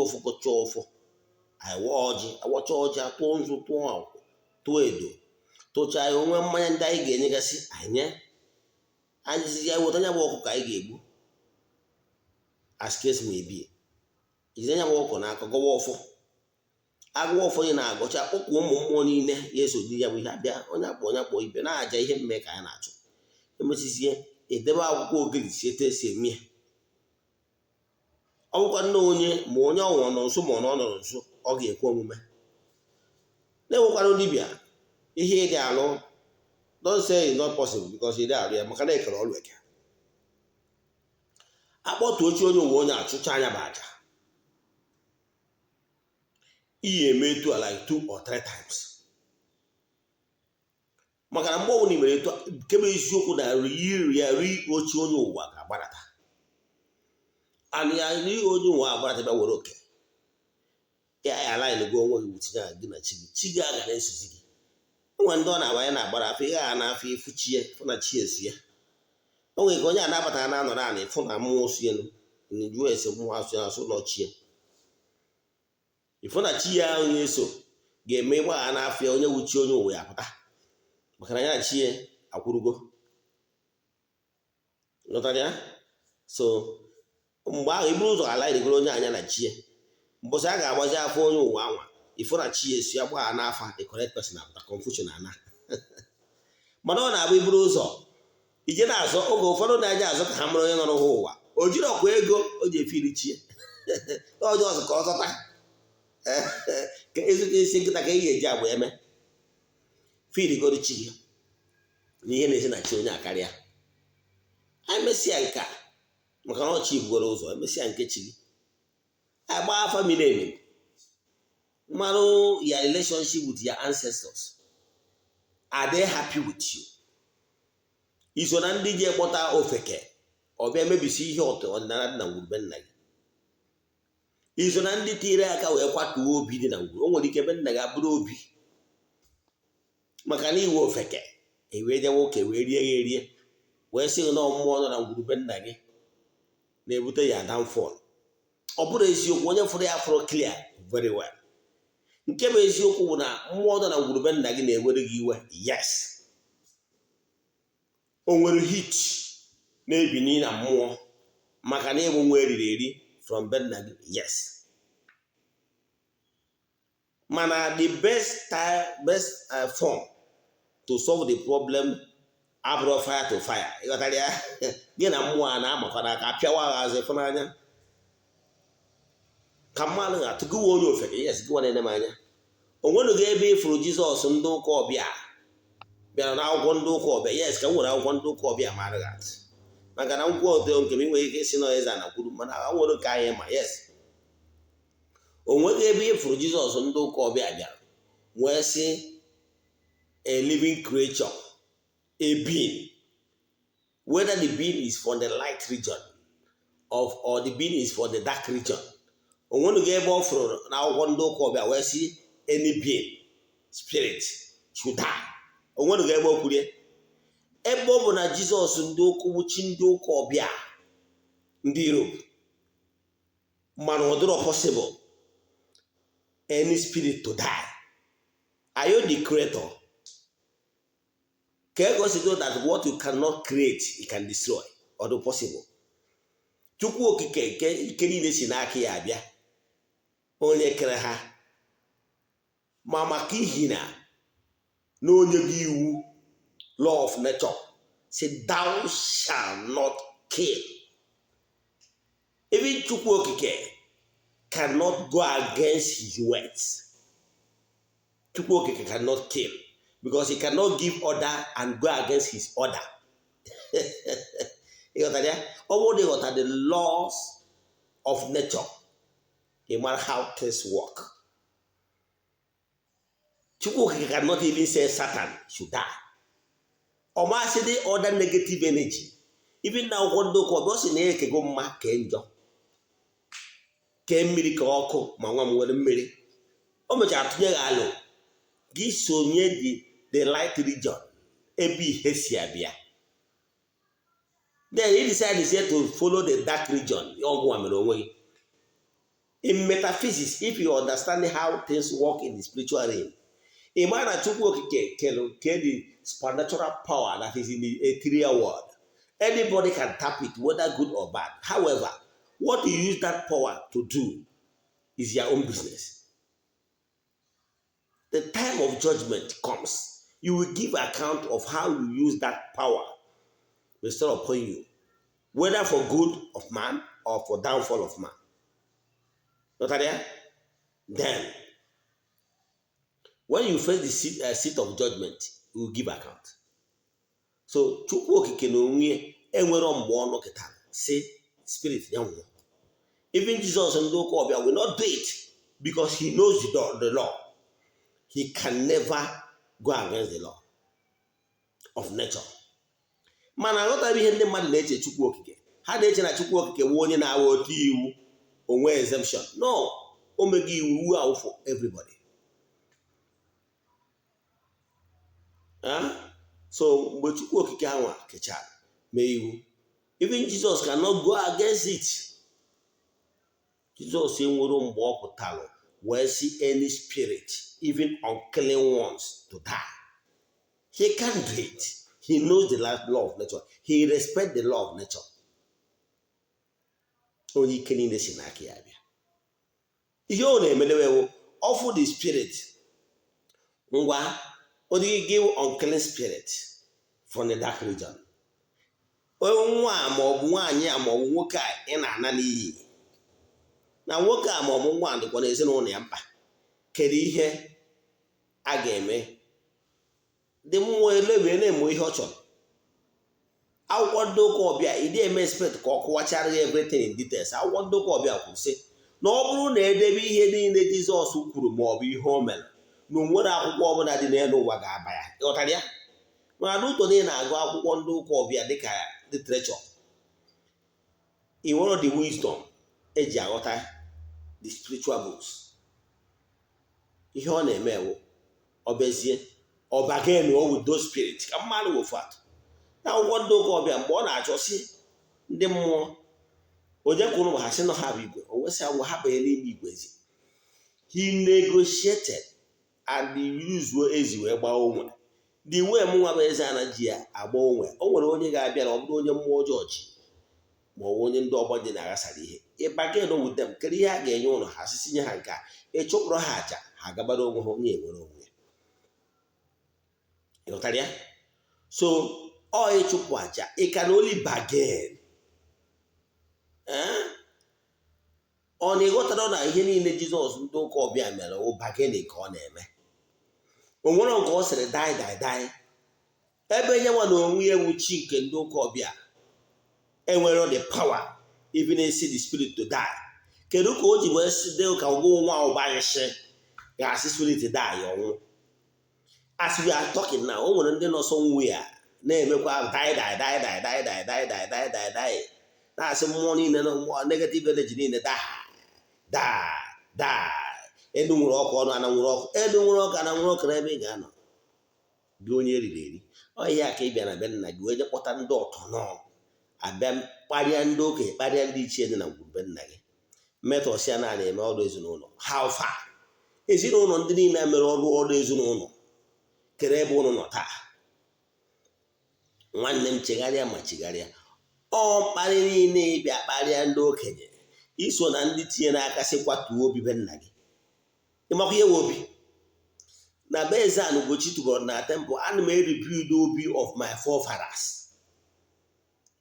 ọfụ kọcha ọfụ anyị wa ọjị awacha ọjị atụọ nzu tụọ akwụ tụọ edo tụchaa ya onwe mmanya ndị anyị ga-enyegasị anyị anyị ya weta nya bụ ọkụkọ anyị ga-egbu as case may be izi nya bụ ọkụkọ na-akọ gọwa ọfụ agụwa ụfọdụ na-agọcha akpụkpọ ụmụ mmụọ niile ya eso di ya bụ ihe abịa onye akpọ ibe na-aja ihe mme ka anyị na-achụ emesizie edebe akwụkwọ ogiri si etu esi eme ọ bụkwa nne onye ma onye ọnwụrụ nọ nso ma ọ nọrọ nso ọ ga-ekwe omume na-enwekwara dibịa ihe ịdị alụ don't say it's not possible because ịdị alụ ya maka na ekere ọrụ eke akpọtu ochi onye uwe onye achụcha anya bụ aja ihe eme etu like 2 or 3 times maka na mgbe ọbụla imere etu kebe eziokwu na ri ochi onye ụwa ga-agbarata anyị ya ri onye ụwa agbarata bịa were oke ya alaịn gị onwe gị tinye gị na chi gị aga na-esozi gị onwe ndị ọ na-abanye na-agbara afọ ihe a na-afọ ifu chie fụ na chi esi ya o nwere ka onye anabata na-anọrọ anị fụ na mmụọ osu elu nju ese mmụọ asụ ya asụ nọchie ifụ na chi ya ahụ na-eso ga-eme ịgbagha n'afọ ya onye wuchi onye ụwa ya pụta maka na ya na chi ya akwụrụgo lọtara ya so mgbe ahụ iburu ụzọ ala irigoro onye anya na chi ya mbọsị a ga-agbazi afọ onye ụwa anwa ifụ na chi ya esi ya gbagha n'afa the correct person apụta confusion ana mana ọ na-abụ iburu ụzọ ije na-azọ oge ụfọdụ na-aja azọ ka ha mara onye nọ n'ụwa ụwa o jiri ọkwa ego o ji efiri chi ya onye ọzọ ka ọ zọta ka ezute isi nkịta ka ị ga-eji agba eme filigoro chi gị na ihe na-esi na chi onye akarịa anyị mesịa nke a maka na ọchị bugoro ụzọ emesịa nke chi gị agba family emi mmanụ ya relationship with your ancestors are they happy with you iso na ndị ji ekpọta ofeke ọbịa mebisi ihe ọdịnala dị na ngwurube nna gị iso na ndị tiri aka wee kwatuo obi dị na ngwuru o nwere ike ebe nna gị abụrụ obi maka na iwe ofeke ewee je nwoke wee rie ya erie wee sị na ọmụmụ nọ na ngwurube nna gị na-ebute ya downfall ọ bụrụ eziokwu onye fụrụ ya fụrụ clear very well nke bụ eziokwu bụ na mmụọ nọ na ngwurube nna gị na-ewere gị iwe yes o nwere hit na-ebini na mmụọ maka na ịbụ nwa eriri eri from be nna gị yes mana the best form to solve the problem abụrụ fire to fire ịghọtara ya gị na mmụọ a na-amakwana ka apịawa agha azụ ịfụnanya ka mmadụ atụgụwa onye ofeke yes gịwa na-ene m anya o nwenughị ebe ịfụrụ Jizọs ndị ụka ọbịa bịara na akwụkwọ ndị ụka ọbịa yes ka m nwere akwụkwọ ndị ụka ọbịa ma arịghị atụ maka na nkwụ ọtọ nke m nwere ike isi na Eze-Ana kwuru mana ha nwere ka anyị ma yes o nweghị ebe ịfụrụ Jizọs ndị ụka ọbịa bịara wee sị a living creature a being whether the being is for the light region or the being is for the dark region o nweghị ebe ọ fụrụ na akwụkwọ ndị ụka ọbịa wee sị any being spirit should die o nweghị ebe o kwurie ebe ọ bụ na Jizọs ndị ụkọchi ndị ụka ọbịa ndị Europe mana ọ dịrọ possible any spirit to die are you the creator ka ego si do that what you cannot create you can destroy or do possible Chukwu okike ike niile si n'aka ya abịa onye kere ha ma maka ihi na onye gị iwu law of nature say thou shall not kill even Chukwu okike cannot go against his words. Chukwu okike cannot kill because he cannot give order and go against his order. You got that? Already got the laws of nature. No matter how things work. Chukwu okike cannot even say Satan should die. Or ma say the other negative energy. Even now, one do because in here can go mark and kee mmiri ka ọkụ ma nwa m nwere mmiri o mechara tụnye gị alụ gị sonye the light region ebe ihe si abịa then he decide to follow the dark region ọgwụwa mere onwe gị. In metaphysics, if you understand how things work in the spiritual realm, ị mara na Chukwu okike ke the supernatural power that is in the ethereal world. Anybody can tap it, whether good or bad. However, what you use that power to do is your own business. The time of judgment comes. You will give account of how you use that power bestowed upon you, whether for good of man or for downfall of man. Not there? Then, when you face the seat of judgment, you will give account. So, Chukwu okike na onwe enwero mgbe ọnụ kịta say spirit ya nwụọ. Even Jesus and ndị ụka ọbịa will not do it because he knows the law. He can never go against the law of nature. Mana aghọtaghị ihe ndị mmadụ na-eche Chukwu okike. Ha na-eche na Chukwu okike nwe onye na-awa otu iwu onwe exemption. No, o mego iwu ahụ for everybody. So mgbe Chukwu okike anwa kechara mee iwu, even Jesus cannot go against it. Jesus enwero mgbe ọ pụtalụ wee see any spirit, even unclean ones, to die. He can't do it. He knows the law of nature. He respects the law of nature. Onye ike niile si n'aka ya bịa. Ihe ọ na-emedewewo offer the spirit ngwa onye give unclean spirit from the dark region. Onye nwa ma ọ bụ nwaanyị a ma ọ bụ nwoke a ị na-ana n'iyi na nwoke a ma ọ bụ nwa dịkwa n'ezinụlọ ya mkpa, kedu ihe a ga-eme? Dị mmụọ elebe na-eme ihe ọ chọrọ. Akwụkwọ ndị ụka ọbịa ị dị eme expect ka ọ kọwachara ya everything in details. Akwụkwọ ndị ụka ọbịa kwuru sị na ọ bụrụ na edebe ihe niile Jizọs kwuru ma ọ bụ ihe o mere na onwere akwụkwọ ọbụla dị n'elu ụwa ga-aba ya. Ịghọtara ya? Mana ụtọ niile na-agụ akwụkwọ ndị ụka ọbịa dịka literature, ị nwere the wisdom eji aghọta the spiritual books. Ihe ọ na-eme ewu ọbezie ọbagenu o with those spirits ka mmadụ wofu atụ na ụgwọ ndị ụka ọbịa mgbe ọ na-achọsi ndị mmụọ onye kwuru ha sị na ha bụ igwe, o wesị agwa ha banye n'ime igwezi. He negotiated and used ezi wee gbaa onwe. The way mụnwa bụ Eze-Ana ji ya agba onwe. O nwere onye ga-abịa na ọ bụrụ onye mmụọ ọjọọ ji ma ọ bụ onye ndị ọgbọ dị na-aghasara ihe. Ịbagenu with them, kedu ihe a ga-enye ụlọ ha sisi nye ha nke a ịchụpụrụ ha aja ha gabara onwe ha onye enwere onwe. Ịghọtara ya? So ọ ịchụpụ aja ị can only bargain. Ọ na-ịghọtara na ihe niile Jizọs ndị ụka ọbịa mere o bargain ka ọ na-eme. O nwere nke ọ sịrị die ebe nye nwa na onwe ya ewu chi nke ndị ụka ọbịa enwere the power even see the spirit to die. Kedu ka o ji wee si dị ka ụgwọ nwa ụbaghịshị ga-asị spirit die ọnwụ? As we are talking now, o nwere ndị nọ somewhere na-emekwa die na-asị mmụọ niile na mmụọ negative energy niile die. Elu nwere ọkụ ọnụ ana nwere ọkụ, elu nwere ọkụ ana nwere ọkụ na ebe ị ga-anọ gị onye eriri eri. Ọ ihe aka ị bịa na be nna gị wee je kpọta ndị ọtọnọ abịa kparịa ndị okenye kparịa ndị ichie dị na ngwurube nna gị metọsịa na na-eme ọrụ ezinụlọ. How far? Ezinụlọ ndị niile mere ọrụ ezinụlọ kere ebe ụnụ nọ taa. Nwanne m chegharịa ma chigharịa. Ọ mkparị niile ịbịa kparịa ndị okenye iso na ndị tinye n'aka sị kwatuo obi be nna gị. Ịmakwa ihe obi na be Eze-Ana Ugochi tubelu na temple, ana m rebuild obi of my forefathers.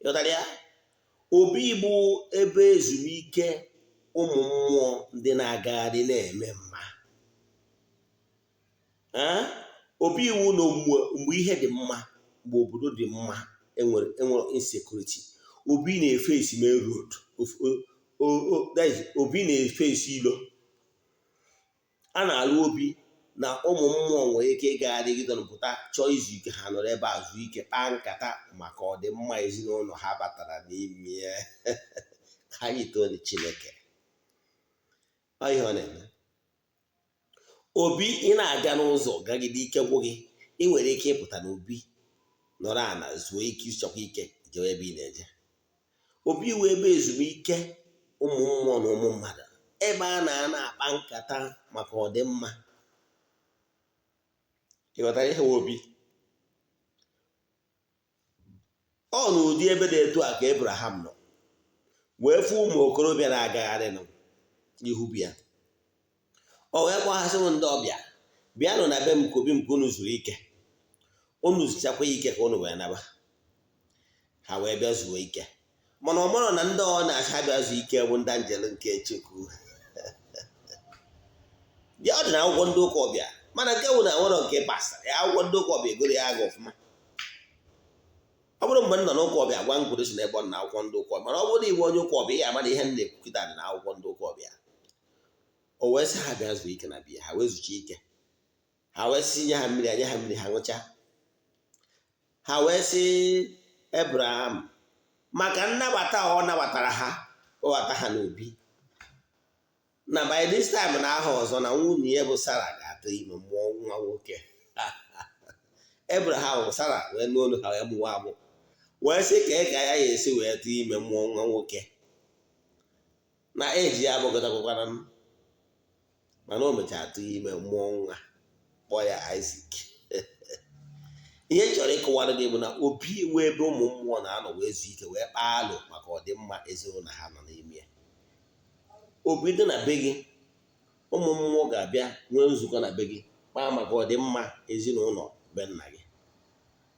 Ịghọtara ya? Obi bụ ebe ezumike ụmụ mmụọ ndị na-agagharị na-eme mma. Obi iwu na mgbe ihe dị mma, mgbe obodo dị mma, enwere insecurity, obi na-efe esi main road, obi na-efe esi ilo. A na-alụ obi na ụmụ mmụọ nwere ike ịgagharị gidọpụta chọọ izu ike, ha nọrọ ebe azụ ike kpaa nkata maka ọdịmma ezinụlọ ha batara n'ime ya. Ka anyị too Chineke. Ọ ihe ọ na-eme. Obi ị na-aga n'ụzọ gagide ike gwụ gị, ị nwere ike ịpụta n'obi nọrọ ala zuo ike ịchọkwa ike jewe ebe ị na-eje. Obi iwu ebe ezumike ụmụ mmụọ na ụmụ mmadụ, ebe a na-akpa nkata maka ọdịmma. Ịghọtara ihe obi? Ọ n'ụdị ebe dị etu a ka Abraham nọ wee fụ ụmụ okorobịa na-agagharị n'ihu bịa. O wee kpọghasị ndị ọbịa, bịanụ na be m ka obi m ka unu zuru ike. Unu zuchakwa ike ka unu wee naba. Ha wee bịa zuo ike. Mana ọ mara na ndị ọ na-acha bịa zuo ike bụ ndị anjel nke Chukwu. Dị ọ dị na akwụkwọ ndị ụka ọbịa, mana nke bụ na nwere nke pasara ya, akwụkwọ ndị ụka ọbịa egoro ya aga ọfụma. Ọ bụrụ mgbe m nọ n'ụka ọbịa gwa ngwuru si n'ebe ọ na akwụkwọ ndị ụka ọbịa, mana ọ bụrụ igbe onye ụka ọbịa ya ama na ihe m na-ekwukịta dị na akwụkwọ ndị ụka ọbịa. O wee sị ha bịa zuo ike na biya, ha wee zuchi ike. Ha wee sị nye ha mmiri ha ṅụcha. Ha wee sị Abraham maka nnabata ọ nabatara ha, kpọbata ha n'obi, na by this time na aha ọzọ na nwunye ya bụ Sara ga-atụ ime mụọ nwa nwoke. Abraham Sara wee n'olu ha wee mụwa agbụ, wee sị ka ya esi wee tụọ ime mụọ nwa nwoke, na eji ya abụgọtakwara m, mana o mechara atụ ime mmụọ nwa, kpọọ ya Isaac. Ihe chọrọ ịkọwara gị bụ na obi wee ebe ụmụ mmụọ na-anọ wee zuo ike wee kpaa alụ maka ọdịmma ezinụlọ ha nọ n'ime ya. Obi dị na be gị, ụmụ mmụọ ga-abịa nwee nzukọ na be gị kpaa maka ọdịmma ezinụlọ be nna gị.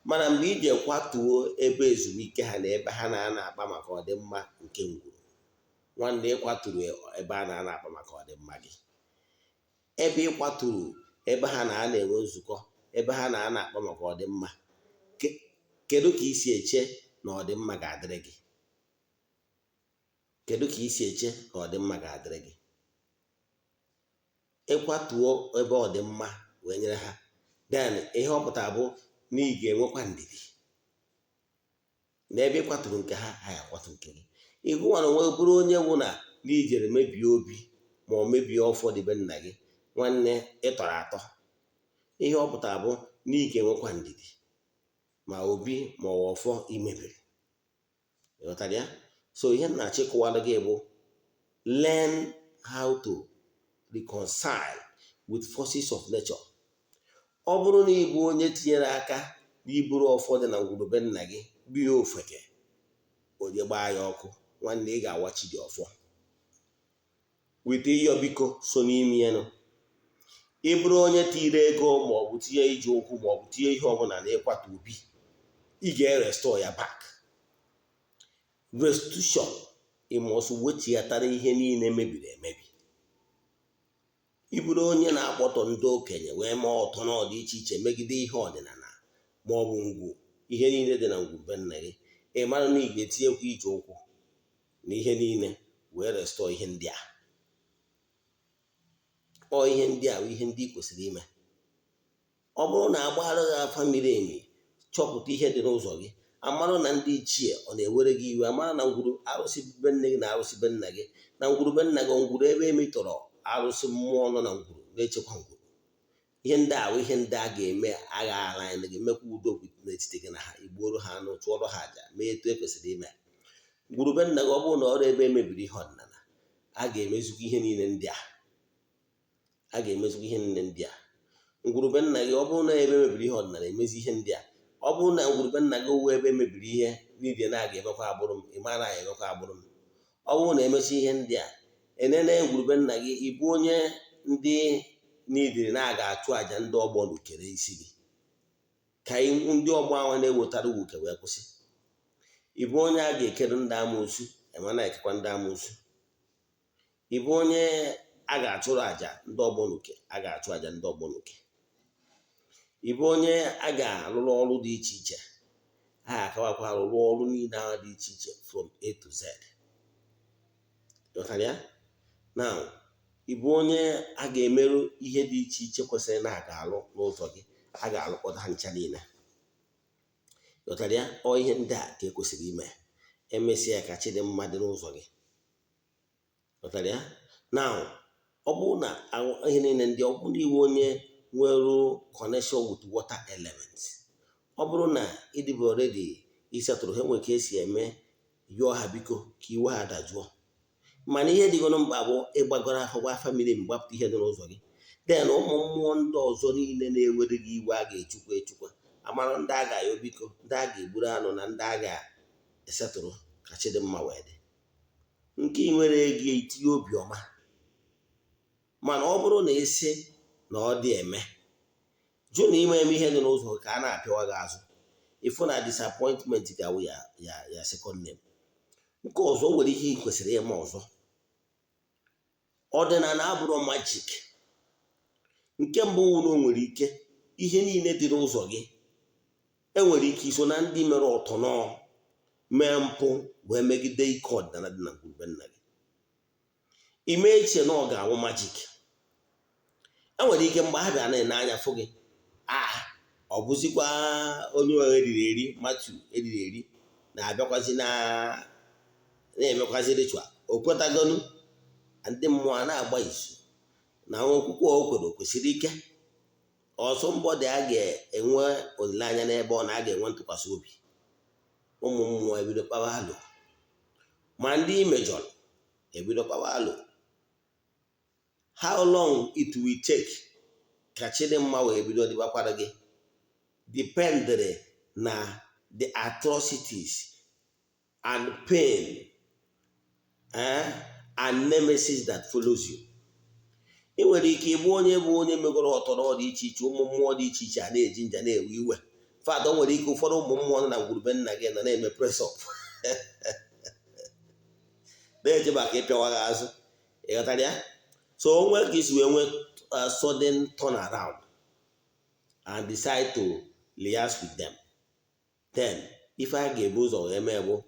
Mana mgbe ị je kwatuo ebe ezumike ha na ebe ha na-akpa maka ọdịmma nke ngwuru, nwanne ịkwaturu ebe a na-akpa maka ọdịmma gị. Ebe ị kwaturu ebe ha na-enwe nzukọ, ebe ha na-akpa maka ọdịmma, kedu ka isi eche na ọdịmma ga-adịrị gị? Kedu ka isi eche na ọdịmma ga-adịrị gị? Ịkwatuo ebe ọdịmma wee nyere ha, then ihe ọ pụtara bụ na ị ga-enwekwa ndidi n'ebe ịkwaturu nke ha, ha ya akwatu nke gị. Ịgụnwa na onwe bụrụ onye wụ na ijere mebie obi ma ọ mebie ọfọ dịbe nna gị, nwanne ịtọrọ atọ. Ihe ọ pụtara bụ na ị ga-enwekwa ndidi ma obi ma ọfọ imebiri. Ịghọtara ya? So ihe m na-achọ ịkọwara gị bụ learn how to reconcile with forces of nature. Ọ bụrụ na ị bụ onye tinyere aka n'iburu ọfọ dị na ngwurube nna gị bụ ya ofeke, onye gbaa ya ọkụ, nwanne ị ga-awachi dị ọfọ. Wete ịyọ biko so n'ime ya nọ. Ị bụrụ onye tiri ego maọbụ tinye ije ụkwụ maọbụ tinye ihe ọbụla na ịkwata obi, ị ga-erestọ ya back. Restitution, ị must wechighatara ihe niile mebiri emebi. Ị bụrụ onye na-akpọtọ ndị okenye wee mee ọtọ n'ọdị iche iche megide ihe ọdịnala maọbụ ngwu, ihe niile dị na ngwurube nna gị, ị mara na ị ga-etinyekwa ije ụkwụ na ihe niile wee restọ ihe ndị a. Ọ ihe ndị a bụ ihe ndị ị kwesịrị ime. Ọ bụrụ na agbaghara gị afa miri emi, chọpụta ihe dị n'ụzọ gị, amarụ na ndị ichie ọ na-ewere gị iwe, amara na ngwuru arụsị be nne gị na arụsị be nna gị, na ngwurube nna gị ngwuru ebe emetọrọ arụsị mmụọ nọ na ngwuru na-echekwa ngwuru. Ihe ndị a bụ ihe ndị a ga-eme agha ala anyị ga-emekwa udo n'etiti gị na ha, igbuoro ha anụ, chụọrọ ha aja, mee etu ekwesịrị ime. Ngwurube nna gị ọ bụrụ na ọrụ ebe emebiri ihe ọdịnala, a ga-emezukwa ihe niile ndị a. A ga-emezukwa ihe niile ndị a. Ngwurube nna gị ọ bụrụ na ebe mebiri ihe ọdịnala emezi ihe ndị a. Ọ bụrụ na ngwurube nna gị owu ebe mebiri ihe niile na-aga emekwa agbụrụ m, ịma na emekwa agbụrụ m. Ọ bụrụ na emechi ihe ndị a, enene ngwurube nna gị, ịbụ onye ndị niile na-aga achụ àjà ndị ọgbọ n'ukere isi gị, ka ndị ọgbọ ahụ na-ewetara uke wee kwụsị. Ịbụ onye a ga-ekere ndị amoosu, ema na-ekekwa ndị amoosu. Ịbụ onye a ga-achụrụ àjà ndị ọgbọ n'uke, a ga-achụ àjà ndị ọgbọ n'uke. Ịbụ onye a ga-alụrụ ọrụ dị iche iche, a ga-akawakwa arụrụ ọrụ niile ahụ dị iche iche from A to Z. Ghọtara ya? Now, ịbụ onye a ga-emerụ ihe dị iche iche kwesịrị na a ga-alụ n'ụzọ gị, a ga-alụkọta ha ncha niile. Ghọtara ya? Ọ ihe ndị a ka ekwesịrị ime. Emesịa ka chi dị mma dị n'ụzọ gị. Ghọtara ya? Now, ọ bụrụ na ihe niile ndị ọ bụrụ iwe onye nwere connection with water element, ọ bụrụ na ịdịbe already isetụrụ ha nwere ka esi eme yọọ ha biko ka iwe ha dajụọ. Mana ihe dịgoro mkpa bụ ịgbagoro afọ gwa famili mgbapụta ihe dị n'ụzọ gị, den ụmụ mmụọ ndị ọzọ niile na-ewere gị iwe a ga-echukwa echukwa, amara ndị a ga-ayọ biko, ndị a ga-egburu anụ na ndị a ga-esetụrụ ka Chidimma wee dị. Nke ị nwere ego etinye obiọma, mana ọ bụrụ na esi na ọ dị eme jụ na ime ihe dị n'ụzọ ka a na-apịawa gị azụ, ịfụ na disappointment ga-awụ ya second name. Nke ọzọ nwere ihe ị kwesịrị ịma ọzọ, ọdịnala abụrụ majik. Nke mbụ ụlọ nwere ike ihe niile dị n'ụzọ gị enwere ike iso na ndị mere ọtọnọ mee mpụ wee megide ike ọdịnala dị na ngwurube nna gị. Ime eche na ọ ga-awụ majik, enwere ike mgbe ha bịa na-ene anya fụ gị, ọ bụzikwa onye ọha eriri eri matu eriri eri na-abịakwazi na-emekwazi ritual, o kwetagonu ndị mmụọ na-agba izu na okwukwe o kwere o kwesịrị ike. Ọsọ mbọdị a ga-enwe olileanya n'ebe ọ na a ga-enwe ntụkwasị obi, ụmụ mmụọ ebido kpawa alụ, ma ndị imejọrọ ebido kpawa alụ. How long it will take ka Chidimma wee bido dịbakwara gị dependere na the atrocities and pain and nemesis that follows you. Ị nwere ike ịbụ onye megoro ọtọrọ dị iche iche, ụmụ mmụọ dị iche iche a na-eji nja na-ewe iwe. Fada o nwere ike ụfọdụ ụmụ mmụọ nọ na ngwurube nna gị nọ na-eme press up na-eje maka ịpịawa gị azụ, ịghọtara ya. So onwe ka isi wee nwee sudden turn around and decide to liaise with them, then ife a ga-ebu ụzọ wee mee bụ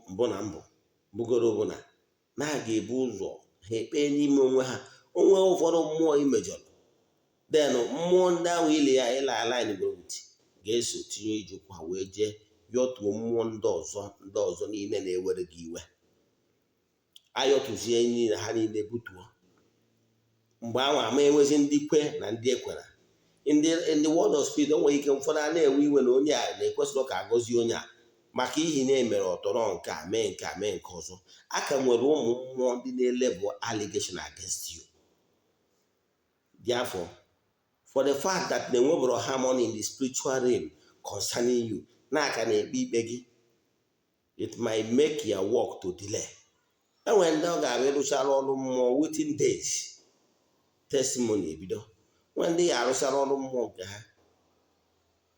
mbụ na mbụ bugoro bụ na a ga-ebu ụzọ ha ekpee n'ime onwe ha. Onwe ụfọdụ mmụọ imejọrọ, then mmụọ ndị ahụ ịla ala n'igboruti ga-eso tinye ijikwa ha wee jee yọtuo mmụọ ndị ọzọ niile na-ewere gị iwe. Ayọtụzie niile ha niile butuo. Mgbe ahụ ama enwezi ndị kwe na ndị ekwere. In the world of spirit, o nwere ike ụfọdụ a na-ewe iwe na onye a na-ekwesịrị ka agọzie onye a maka ihi na-emere ọtọrọ nke a mee nke a mee nke ọzọ. A ka nwere ụmụ mmụọ ndị na-elevel allegation against you. Therefore, for the fact that na enweboro harmony in the spiritual realm concerning you, na aka na-ekpe ikpe gị, it might make your work to delay. Enwere ndị ọ ga-abịa rụchara ọrụ mmụọ within days, testimony ebido. When ndị ya arụchara ọrụ mmụọ nke ha,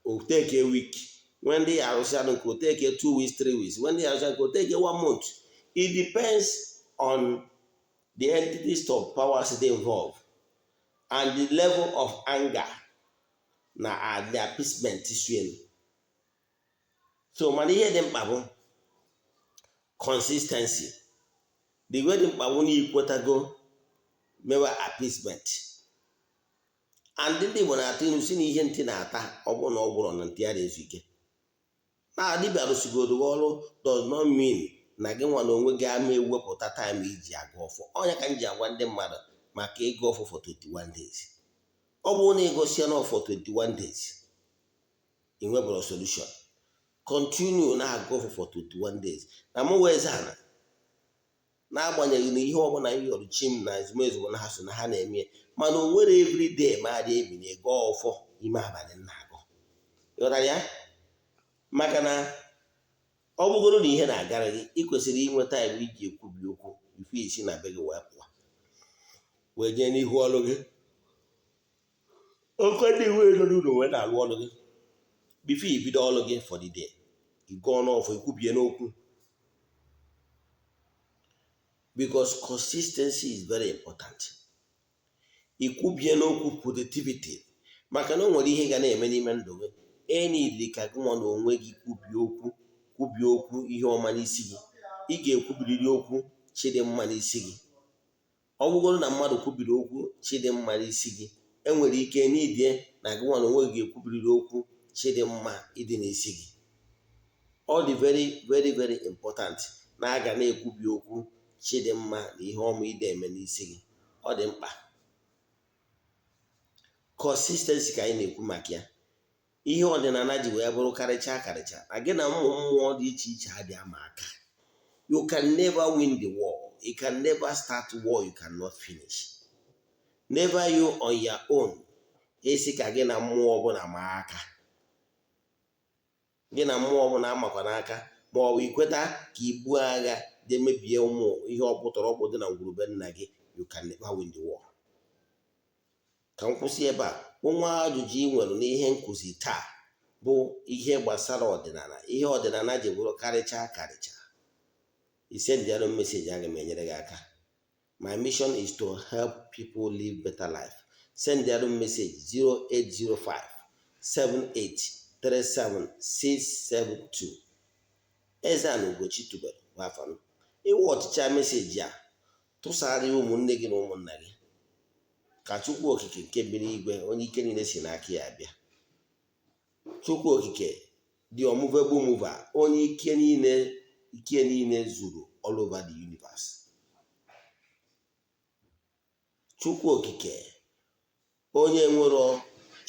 o take a week. When they are it could take 2 weeks, 3 weeks. When they are it could take 1 month. It depends on the entities of powers they involve and the level of anger na the appeasement issue. So mana ihe dị mkpa bụ consistency. The way dị mkpa bụ na ikwetago mewe appeasement. And ndị Igbo na-atụ ilu si na ihe ntị na-ata ọ bụ na ọ gwụrụ na ntị ya na-ezu ike. Na dibịa rụsigodo ọrụ does not mean na gị nwa na onwe gị ama ewepụta time iji aga ọfọ. Ọnya ka m ji agwa ndị mmadụ maka ịga ọfọ for 21 days. Ọ bụrụ na ịgosia na for 21 days ị nwebụrụ solution, continue na-aga ọfọ for 21 days. Na mụ wee Eze-Ana, n'agbanyeghị na ihe ọbụla yọrụ chi m na ezumezu na ha so na ha na-eme, mana o nwere everyday ma adị ebinye gaa ọfọ ime abalị na-agụ. Ịghọtara ya? Maka na ọ bụgoro na ihe na-agara gị, ị kwesịrị inwe time iji ekwubi okwu ife isi na be gị wee pụọ wee jee n'ihu ọrụ gị. Oke ndị iwe nọ n'ụlọ wee na-alụ ọrụ gị bifo ibido ọrụ gị for the day, ịgụọ n'ọfọ ikwubie n'okwu, because consistency is very important. Ikwubie n'okwu productivity, maka na o nwere ihe ga na-eme n'ime ndụ gị enyi ka gị nwa na onwe gị kwubie okwu ihe ọma n'isi gị. Ị ga-ekwubiriri okwu Chidimma n'isi gị. Ọ bụgoro na mmadụ kwubiri okwu Chidimma n'isi gị, enwere ike n'idie na gị nwa na onwe gị ga-ekwubiriri okwu Chidimma ịdị n'isi gị. Ọ dị very very very important na aga na-ekwubi okwu Chidimma na ihe ọma ide eme n'isi gị. ọ dị mkpa. Consistency ka anyị na-ekwu maka ya. Ihe ọdịnala ji wee bụrụ karịcha na gị na mmụọ dị iche iche adị ama aka. You can never win the war. You can never start war you cannot finish. Never you on your own. Esi ka gị na mmụọ ọbụla ma aka. Gị na mmụọ ọbụla amakwa n'aka ma ọ bụ ikweta ka ibu agha dị mebie ụmụ ihe ọkpụtọrọkpụ dị na ngwurube nna gị. You can never win the war. Ka m kwụsị ebe a. Nwa ajụjụ ị nwere n'ihe nkụzi taa bụ ihe gbasara ọdịnala. Ihe ọdịnala ji bụrụ karịcha. Send your message, aga m enyere gị aka. My mission is to help people live better life. Send your message 0805 7837672. Eze-Ana Ugochi tubelu wafam. Ịwụ ọchịcha meseji a tụsara ụmụnne gị na ụmụnna gị. Ka Chukwu okike nke bi n'igwe onye ike niile si n'aka ya abịa. Chukwu okike the unmovable mover, onye ike niile zuru all over the universe. Chukwu okike onye nwere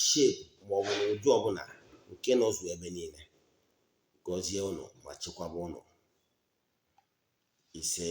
shape ma ọ bụ ụdị ọbụla nke nọzụ ebe niile. Gọzie unu ma chekwaba unu. Ise.